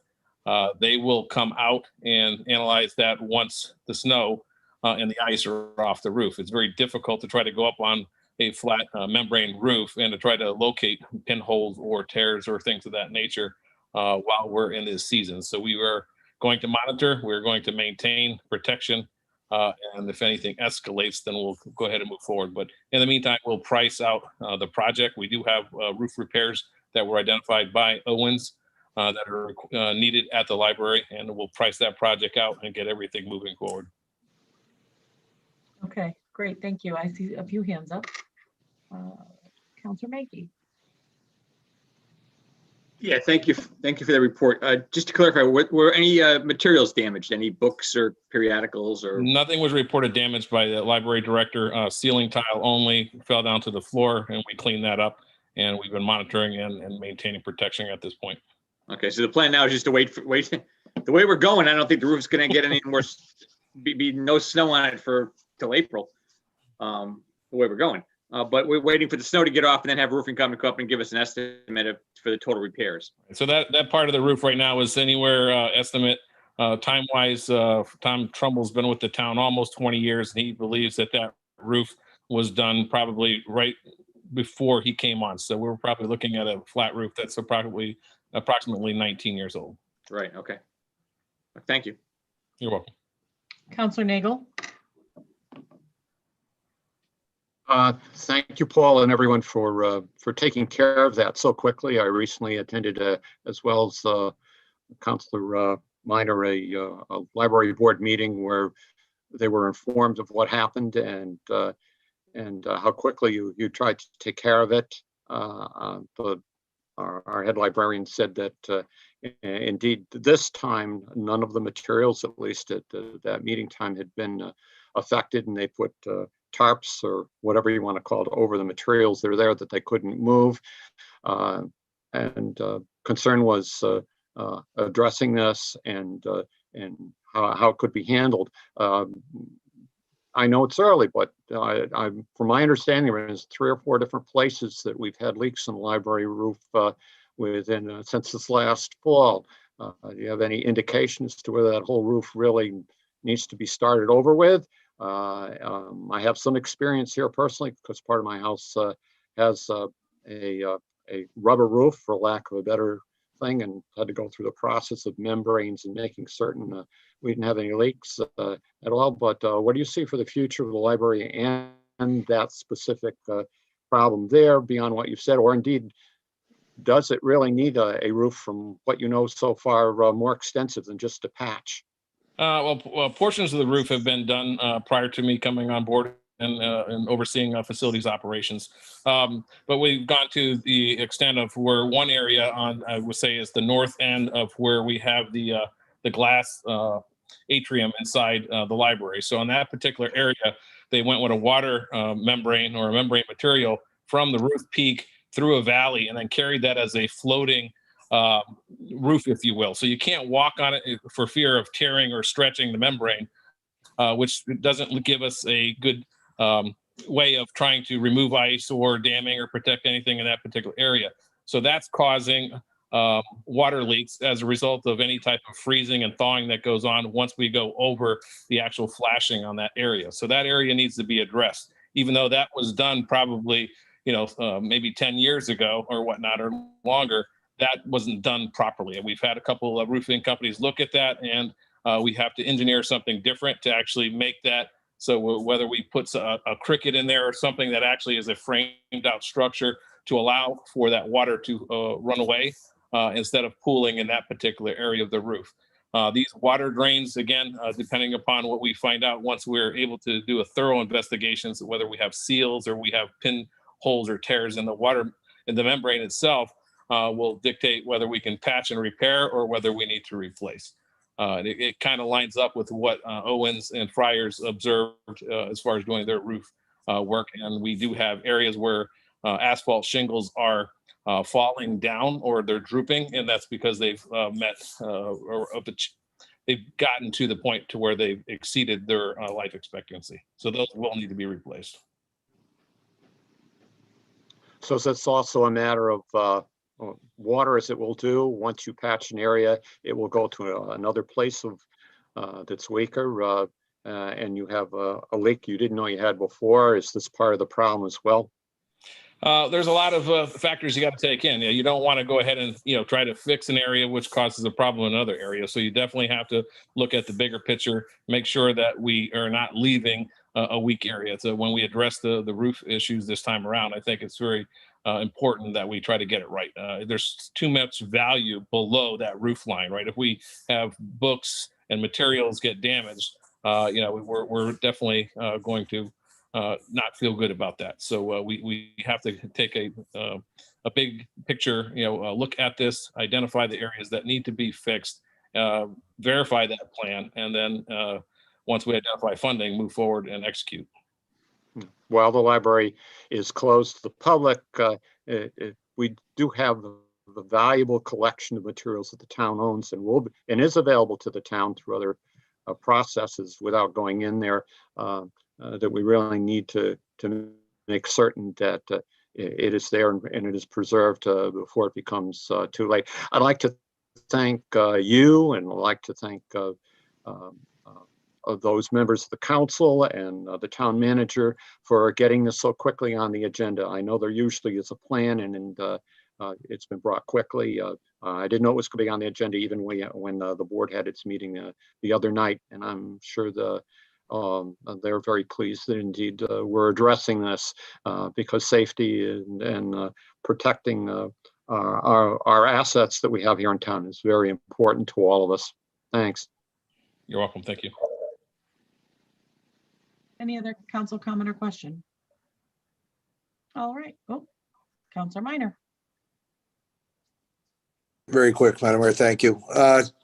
They will come out and analyze that once the snow and the ice are off the roof. It's very difficult to try to go up on a flat membrane roof and to try to locate pinholes or tears or things of that nature while we're in this season. So we are going to monitor, we're going to maintain protection, and if anything escalates, then we'll go ahead and move forward. But in the meantime, we'll price out the project. We do have roof repairs that were identified by Owens that are needed at the library, and we'll price that project out and get everything moving forward. Okay, great. Thank you. I see a few hands up. Councilor Mackey. Yeah, thank you. Thank you for that report. Just to clarify, were any materials damaged? Any books or periodicals or? Nothing was reported damaged by the library director. Ceiling tile only fell down to the floor, and we cleaned that up. And we've been monitoring and maintaining protection at this point. Okay, so the plan now is just to wait. The way we're going, I don't think the roof's going to get any more. Be no snow on it till April. The way we're going. But we're waiting for the snow to get off and then have roofing company come up and give us an estimate for the total repairs. So that part of the roof right now is anywhere estimate time-wise. Tom Trumbull's been with the town almost 20 years, and he believes that roof was done probably right before he came on. So we're probably looking at a flat roof that's approximately 19 years old. Right. Okay. Thank you. You're welcome. Councilor Nagel. Thank you, Paul, and everyone for taking care of that so quickly. I recently attended, as well as Councilor Minor, a library board meeting where they were informed of what happened and how quickly you tried to take care of it. The our head librarian said that indeed this time none of the materials, at least at that meeting time, had been affected, and they put tarps or whatever you want to call it over the materials that are there that they couldn't move. And concern was addressing this and how it could be handled. I know it's early, but from my understanding, there's 3 or 4 different places that we've had leaks in the library roof within since this last fall. Do you have any indication as to whether that whole roof really needs to be started over with? I have some experience here personally because part of my house has a rubber roof, for lack of a better thing, and had to go through the process of membranes and making certain we didn't have any leaks at all. But what do you see for the future of the library and that specific problem there beyond what you've said? Or indeed, does it really need a roof, from what you know so far, more extensive than just a patch? Well, portions of the roof have been done prior to me coming on board and overseeing facilities operations. But we've gone to the extent of where one area on, I would say, is the north end of where we have the glass atrium inside the library. So in that particular area, they went with a water membrane or a membrane material from the roof peak through a valley and then carried that as a floating roof, if you will. So you can't walk on it for fear of tearing or stretching the membrane, which doesn't give us a good way of trying to remove ice or damming or protect anything in that particular area. So that's causing water leaks as a result of any type of freezing and thawing that goes on once we go over the actual flashing on that area. So that area needs to be addressed, even though that was done probably, maybe 10 years ago or whatnot or longer. That wasn't done properly. And we've had a couple of roofing companies look at that, and we have to engineer something different to actually make that. So whether we put a cricket in there or something that actually is a framed out structure to allow for that water to run away instead of pooling in that particular area of the roof. These water drains, again, depending upon what we find out once we're able to do a thorough investigation, so whether we have seals or we have pinholes or tears in the water, in the membrane itself, will dictate whether we can patch and repair or whether we need to replace. It kind of lines up with what Owens and Friars observed as far as doing their roof work. And we do have areas where asphalt shingles are falling down or they're drooping, and that's because they've they've gotten to the point to where they've exceeded their life expectancy. So those will need to be replaced. So it's also a matter of water, as it will do. Once you patch an area, it will go to another place of that's weaker, and you have a leak you didn't know you had before. Is this part of the problem as well? There's a lot of factors you got to take in. You don't want to go ahead and try to fix an area which causes a problem in another area. So you definitely have to look at the bigger picture, make sure that we are not leaving a weak area. So when we address the roof issues this time around, I think it's very important that we try to get it right. There's too much value below that roof line, right? If we have books and materials get damaged, we're definitely going to not feel good about that. So we have to take a big picture, look at this, identify the areas that need to be fixed, verify that plan, and then once we identify funding, move forward and execute. While the library is closed to the public, we do have the valuable collection of materials that the town owns and is available to the town through other processes without going in there, that we really need to make certain that it is there and it is preserved before it becomes too late. I'd like to thank you, and I'd like to thank those members of the council and the town manager for getting this so quickly on the agenda. I know there usually is a plan, and it's been brought quickly. I didn't know it was going to be on the agenda even when the board had its meeting the other night, and I'm sure they're very pleased that indeed we're addressing this because safety and protecting our assets that we have here in town is very important to all of us. Thanks. You're welcome. Thank you. Any other council comment or question? All right. Oh, Councilor Minor. Very quick, Madam Mayor, thank you.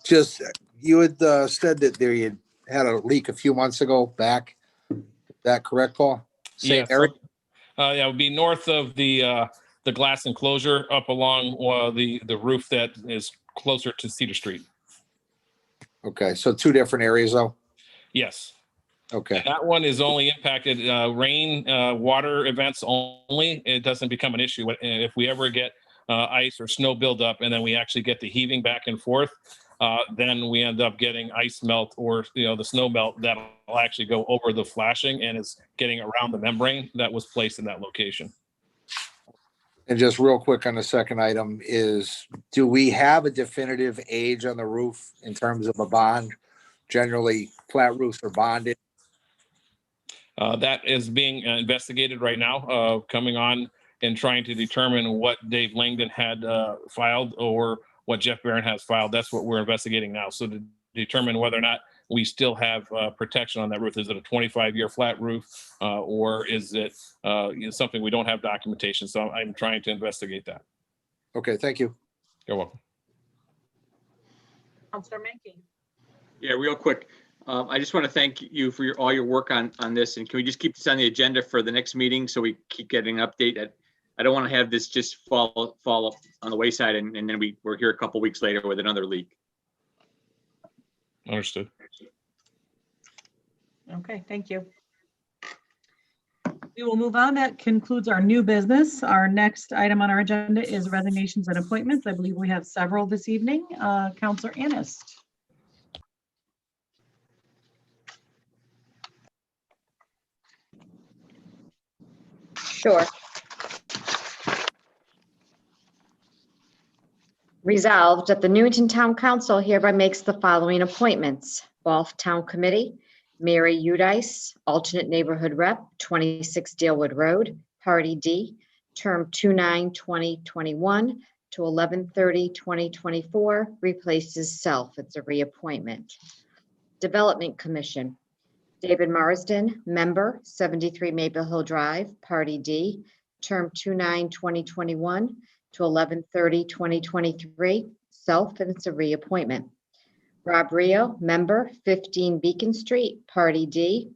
Just, you had said that there you had a leak a few months ago back. Is that correct, Paul? Same Yeah, area? yeah, it would be north of the glass enclosure up along the roof that is closer to Cedar Street. Okay, so two different areas though? Yes. Okay, And that one is only impacted rain, water events only. It doesn't become an issue. If we ever get ice or snow buildup and then we actually get the heaving back and forth, then we end up getting ice melt or, the snow melt that'll actually go over the flashing and is getting around the membrane that was placed in that location. and just real quick on the second item is, do we have a definitive age on the roof in terms of a bond? Generally, flat roofs are bonded. That is being investigated right now, coming on and trying to determine what Dave Langdon had filed or what Jeff Barron has filed. That's what we're investigating now. So to determine whether or not we still have protection on that roof. Is it a 25-year flat roof or is it something we don't have documentation? So I'm trying to investigate that. Okay, thank you. You're welcome. Councilor Menke. Yeah, real quick. I just want to thank you for all your work on this. And can we just keep this on the agenda for the next meeting so we keep getting an update? I don't want to have this just fall on the wayside and then we're here a couple weeks later with another leak. Understood. Okay, thank you. We will move on. That concludes our new business. Our next item on our agenda is resignations and appointments. I believe we have several this evening. Councilor Annis. Sure. Resolved that the Newington Town Council hereby makes the following appointments. Balf Town Committee, Mary Udice, alternate neighborhood rep, 26 Dealwood Road, Party D, term 2/9/2021 to 11/30/2024, replaces self. It's a reappointment. Development Commission, David Marsden, member, 73 Maple Hill Drive, Party D, term 2/9/2021 to 11/30/2023, self, and it's a reappointment. Rob Rio, member, 15 Beacon Street, Party D,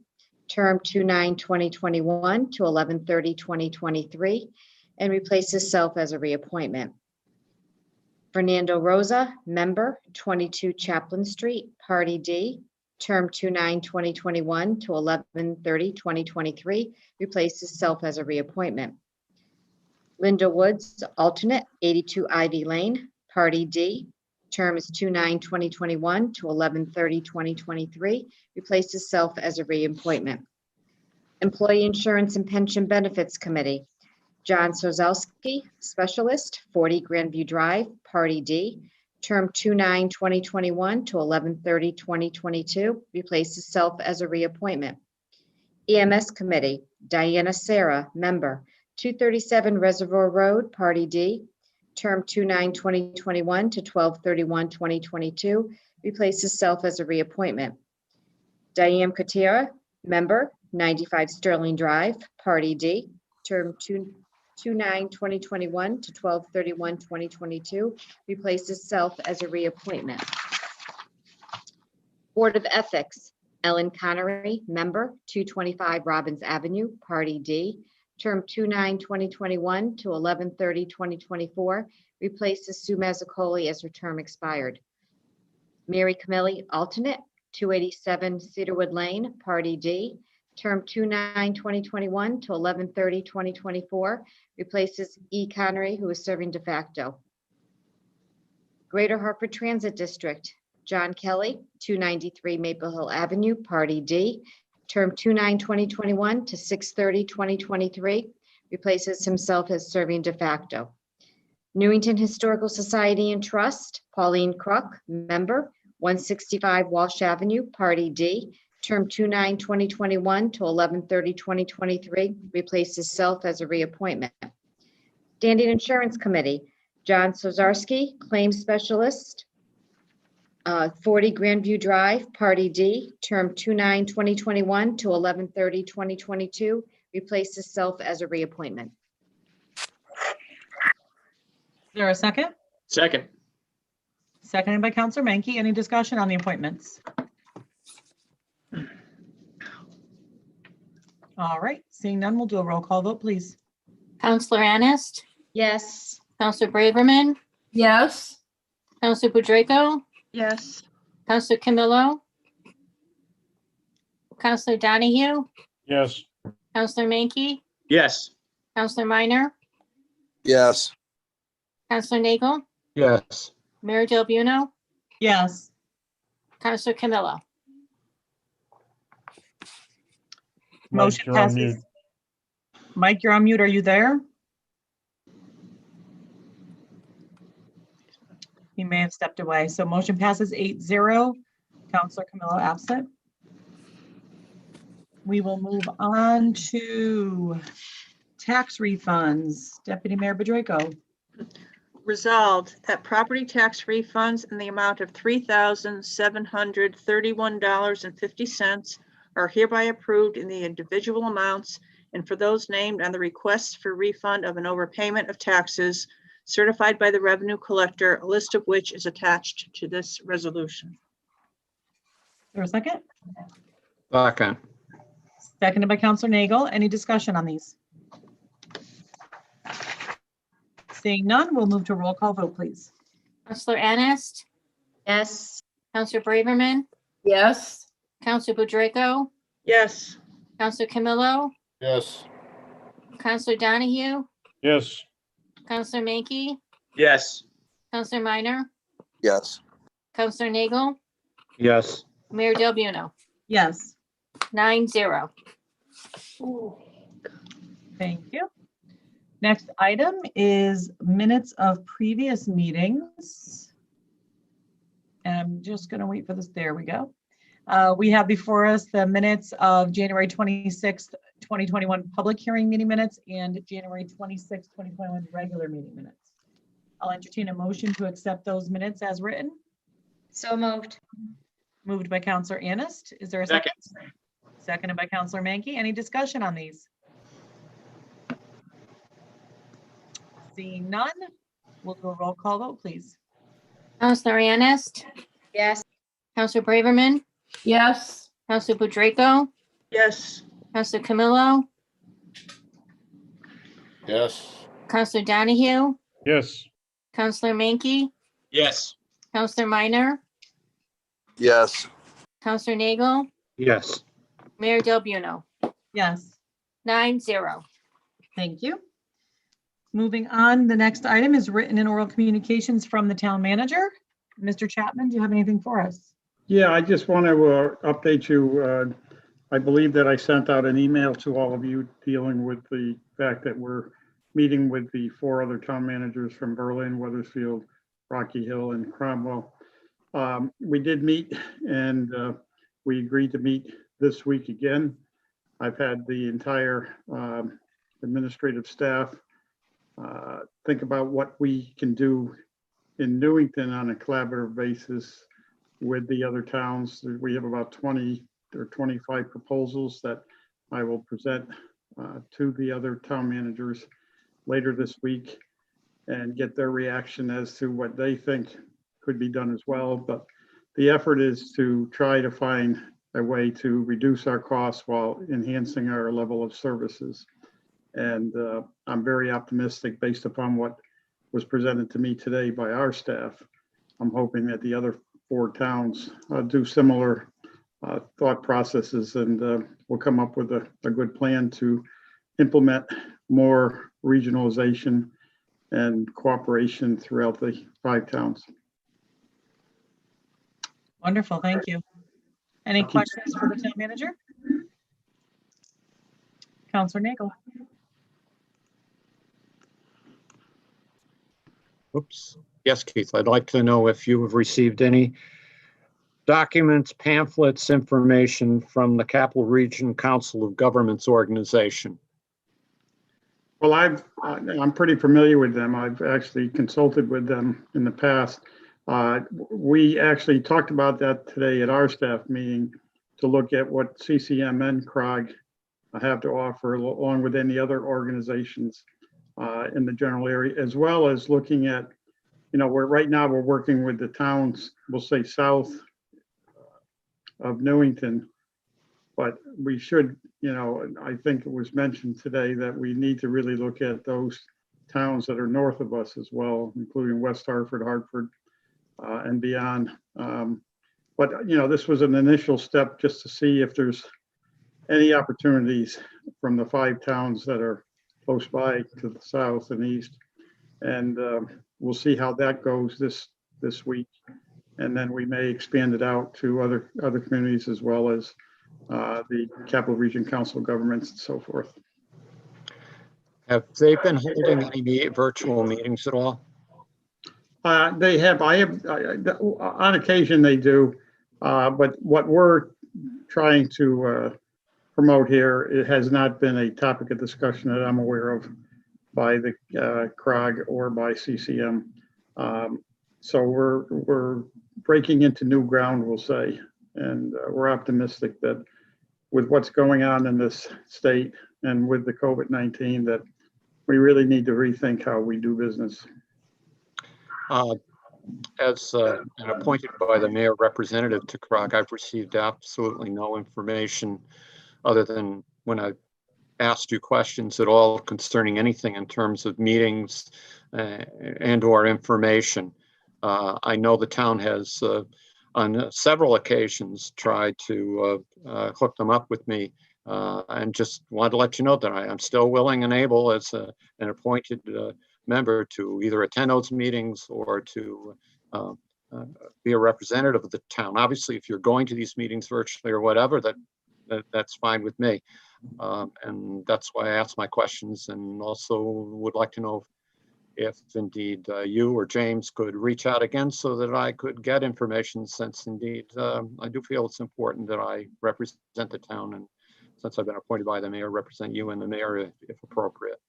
term 2/9/2021 to 11/30/2023, and replaces self as a reappointment. Fernando Rosa, member, 22 Chaplin Street, Party D, term 2/9/2021 to 11/30/2023, replaces self as a reappointment. Linda Woods, alternate, 82 Ivy Lane, Party D, term is 2/9/2021 to 11/30/2023, replaces self as a reappointment. Employee Insurance and Pension Benefits Committee, John Sozowski, specialist, 40 Grandview Drive, Party D, term 2/9/2021 to 11/30/2022, replaces self as a reappointment. EMS Committee, Diana Sarah, member, 237 Reservoir Road, Party D, term 2/9/2021 to 12/31/2022, replaces self as a reappointment. Diane Katira, member, 95 Sterling Drive, Party D, term 2/9/2021 to 12/31/2022, replaces self as a reappointment. Board of Ethics, Ellen Connery, member, 225 Robbins Avenue, Party D, term 2/9/2021 to 11/30/2024, replaces Sue Mazzacoli as her term expired. Mary Camilli, alternate, 287 Cedarwood Lane, Party D, term 2/9/2021 to 11/30/2024, replaces E. Connery, who is serving de facto. Greater Hartford Transit District, John Kelly, 293 Maple Hill Avenue, Party D, term 2/9/2021 to 6/30/2023, replaces himself as serving de facto. Newington Historical Society and Trust, Pauline Kruk, member, 165 Walsh Avenue, Party D, term 2/9/2021 to 11/30/2023, replaces self as a reappointment. Standing Insurance Committee, John Sozarski, claims specialist, 40 Grandview Drive, Party D, term 2/9/2021 to 11/30/2022, replaces self as a reappointment. Is there a second? Second. seconded by Counselor Menke. Any discussion on the appointments? All right, seeing none, we'll do a roll call vote, please. Counselor Anist, Yes. Counselor Braverman, Yes. Counselor Budraco, Yes. Counselor Camillo, Counselor Donahue, Yes. Counselor Menke, Yes. Counselor Minor, Yes. Counselor Nagel, Yes. Mayor Del Buono, Yes. Counselor Camillo. Mike, Motion you're on passes. mute. Mike, you're on mute. Are you there? He may have stepped away. So motion passes 8-0. Counselor Camillo absent. We will move on to tax refunds. Deputy Mayor Budraco. Resolved that property tax refunds in the amount of $3,731.50 are hereby approved in the individual amounts and for those named on the requests for refund of an overpayment of taxes certified by the revenue collector, a list of which is attached to this resolution. Is there a second? Second. Seconded by Counselor Nagel. Any discussion on these? Seeing none, we'll move to roll call vote, please. Counselor Anist, Yes. Counselor Braverman, Yes. Counselor Budraco, Yes. Counselor Camillo, Yes. Counselor Donahue, Yes. Counselor Menke, Yes. Counselor Minor, Yes. Counselor Nagel, Yes. Mayor Del Buono. Yes. 9-0. Thank you. Next item is minutes of previous meetings. And I'm just going to wait for this. There we go. We have before us the minutes of January 26th, 2021 public hearing meeting minutes and January 26th, 2021 regular meeting minutes. I'll entertain a motion to accept those minutes as written. So moved. Moved by Counselor Anist. Is there a second? Seconded by Counselor Menke. Any discussion on these? Seeing none, we'll do a roll call vote, please. Counselor Anist, Yes. Counselor Braverman, Yes. Counselor Budraco, Yes. Counselor Camillo, Yes. Counselor Donahue, Yes. Counselor Menke, Yes. Counselor Minor, Yes. Counselor Nagel, Yes. Mayor Del Buono. Yes. 9-0. Thank you. Moving on, the next item is written and oral communications from the town manager. Mr. Chapman, do you have anything for us? Yeah, I just want to update you. I believe that I sent out an email to all of you dealing with the fact that we're meeting with the 4 other town managers from Berlin, Weathersfield, Rocky Hill, and Cromwell. We did meet and we agreed to meet this week again. I've had the entire administrative staff think about what we can do in Newington on a collaborative basis with the other towns. We have about 20 or 25 proposals that I will present to the other town managers later this week and get their reaction as to what they think could be done as well. But the effort is to try to find a way to reduce our costs while enhancing our level of services. And I'm very optimistic based upon what was presented to me today by our staff. I'm hoping that the other 4 towns do similar thought processes and we'll come up with a good plan to implement more regionalization and cooperation throughout the 5 towns. Wonderful, thank you. Any questions for the town manager? Counselor Nagel. Oops. Yes, Keith, I'd like to know if you have received any documents, pamphlets, information from the Capital Region Council of Governments organization. Well, I'm pretty familiar with them. I've actually consulted with them in the past. We actually talked about that today at our staff meeting to look at what CCM and CROG have to offer, along with any other organizations in the general area, as well as looking at right now we're working with the towns, we'll say south of Newington. But we should, I think it was mentioned today that we need to really look at those towns that are north of us as well, including West Hartford, Hartford, and beyond. But, this was an initial step just to see if there's any opportunities from the 5 towns that are close by to the south and east. And we'll see how that goes this week. And then we may expand it out to other communities as well as the Capital Region Council governments and so forth. Have they been holding any virtual meetings at all? They have. On occasion they do. But what we're trying to promote here, it has not been a topic of discussion that I'm aware of by the CROG or by CCM. So we're breaking into new ground, we'll say, and we're optimistic that with what's going on in this state and with the COVID-19 that we really need to rethink how we do business. As an appointed by the mayor representative to CROG, I've received absolutely no information other than when I asked you questions at all concerning anything in terms of meetings and or information. I know the town has on several occasions tried to hook them up with me, and just wanted to let you know that I'm still willing and able as an appointed member to either attend those meetings or to be a representative of the town. Obviously, if you're going to these meetings virtually or whatever, that's fine with me. And that's why I asked my questions, and also would like to know if indeed you or James could reach out again so that I could get information, since indeed I do feel it's important that I represent the town, and since I've been appointed by the mayor, represent you and the mayor if appropriate.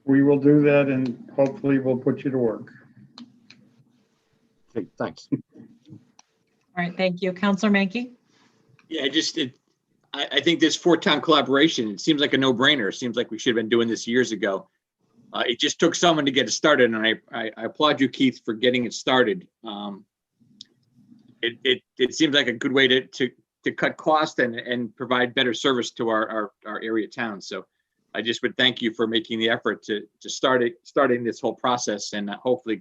We will do that, and hopefully we'll put you to work. Okay, thanks. All right, thank you. Councilor Menke? Yeah, I think this 4-town collaboration, it seems like a no-brainer. It seems like we should have been doing this years ago. It just took someone to get it started, and I applaud you, Keith, for getting it started. It seems like a good way to cut costs and provide better service to our area towns. So I just would thank you for making the effort to starting this whole process, and hopefully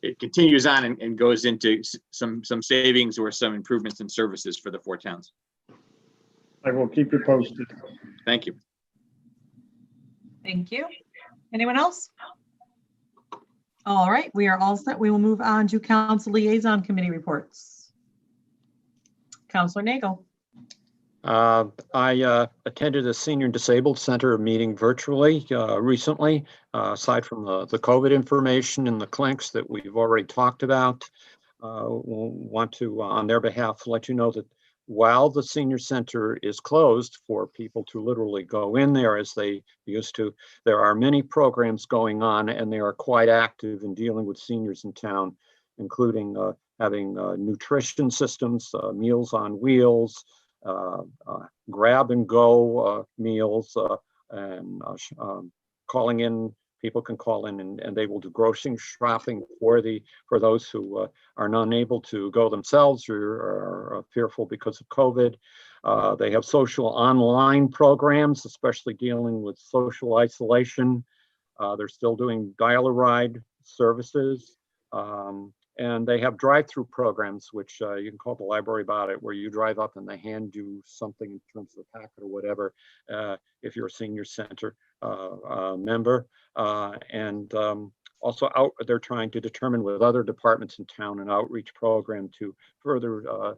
it continues on and goes into some savings or some improvements in services for the 4 towns. I will keep you posted. Thank you. Thank you. Anyone else? All right, we are all set. We will move on to council liaison committee reports. Councilor Nagel. I attended a senior disabled center meeting virtually recently, aside from the COVID information and the clinics that we've already talked about. Want to, on their behalf, let you know that while the senior center is closed for people to literally go in there as they used to, there are many programs going on, and they are quite active in dealing with seniors in town, including having nutrition systems, meals on wheels, grab and go meals, and calling in. People can call in and they will do grocery shopping for those who are unable to go themselves or are fearful because of COVID. They have social online programs, especially dealing with social isolation. They're still doing dial-a-ride services. And they have drive-through programs, which you can call the library about it, where you drive up and they hand you something in terms of a packet or whatever, if you're a senior center member. And also they're trying to determine with other departments in town an outreach program to further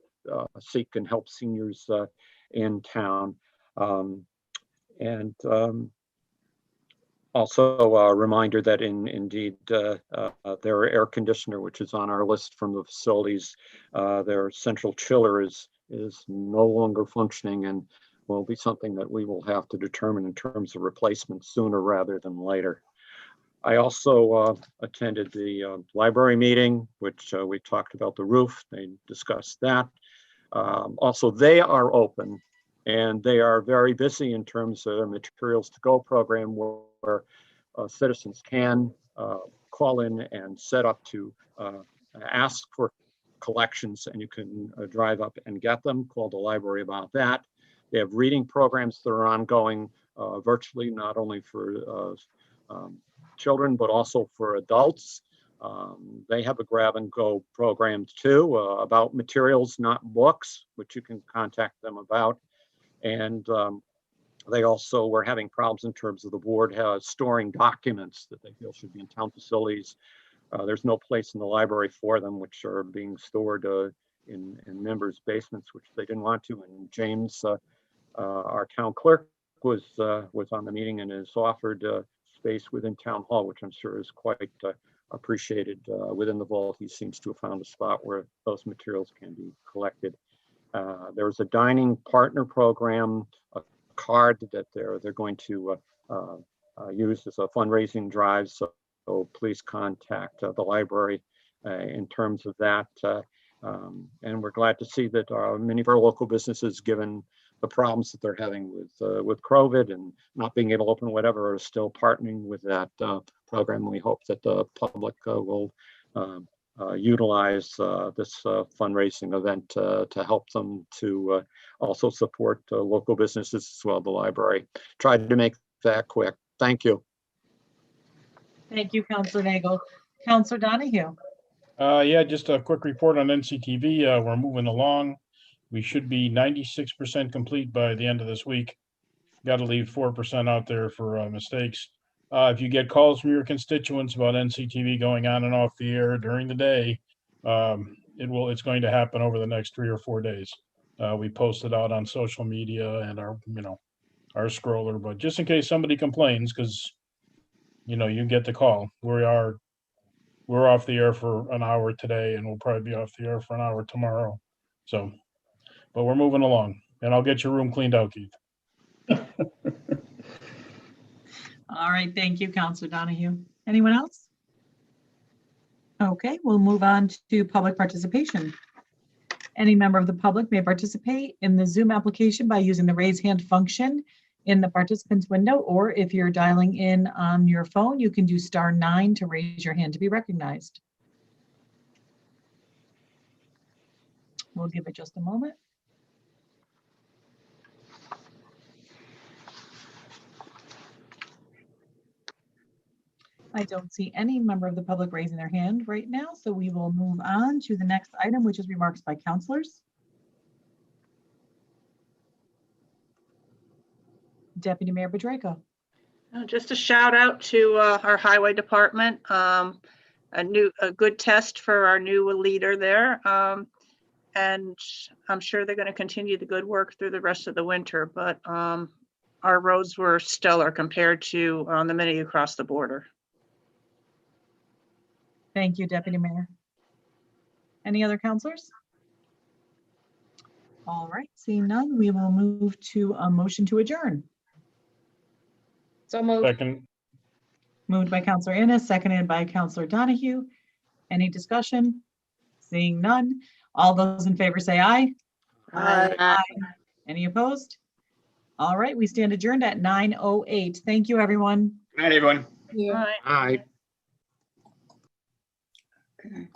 seek and help seniors in town. Also a reminder that indeed their air conditioner, which is on our list from the facilities, their central chiller is no longer functioning and will be something that we will have to determine in terms of replacement sooner rather than later. I also attended the library meeting, which we talked about the roof. They discussed that. Also, they are open and they are very busy in terms of their materials to go program, where citizens can call in and set up to ask for collections, and you can drive up and get them. Call the library about that. They have reading programs that are ongoing virtually, not only for children, but also for adults. They have a grab and go program too about materials, not books, which you can contact them about. And they also were having problems in terms of the board storing documents that they feel should be in town facilities. There's no place in the library for them, which are being stored in members' basements, which they didn't want to. And James, our town clerk, was on the meeting and has offered space within town hall, which I'm sure is quite appreciated within the vault. He seems to have found a spot where those materials can be collected. There's a dining partner program, a card that they're going to use as a fundraising drive. So please contact the library in terms of that. And we're glad to see that many of our local businesses, given the problems that they're having with COVID and not being able to open whatever, are still partnering with that program. We hope that the public will utilize this fundraising event to help them to also support local businesses as well, the library. Tried to make that quick. Thank you. Thank you, Councilor Nagel. Councilor Donahue. Yeah, just a quick report on NCTV. We're moving along. We should be 96% complete by the end of this week. Got to leave 4% out there for mistakes. If you get calls from your constituents about NCTV going on and off the air during the day, it's going to happen over the next 3 or 4 days. We post it out on social media and our scroller, but just in case somebody complains, because you get the call. We're off the air for an hour today, and we'll probably be off the air for an hour tomorrow. So, but we're moving along, and I'll get your room cleaned out, Keith. All right, thank you, Councilor Donahue. Anyone else? Okay, we'll move on to public participation. Any member of the public may participate in the Zoom application by using the raise hand function in the participants window, or if you're dialing in on your phone, you can do *9 to raise your hand to be recognized. We'll give it just a moment. I don't see any member of the public raising their hand right now, so we will move on to the next item, which is remarks by councilors. Deputy Mayor Bedrejko. Just a shout out to our highway department. A good test for our new leader there. And I'm sure they're going to continue the good work through the rest of the winter, but our roads were stellar compared to the many across the border. Thank you, Deputy Mayor. Any other councilors? All right, seeing none, we will move to a motion to adjourn. So moved. Second. Moved by Councilor Ennis, seconded by Councilor Donahue. Any discussion? Seeing none. All those in favor say aye. Aye. Any opposed? All right, we stand adjourned at 9:08. Thank you, everyone. Good night, everyone. All right. Aye. Okay.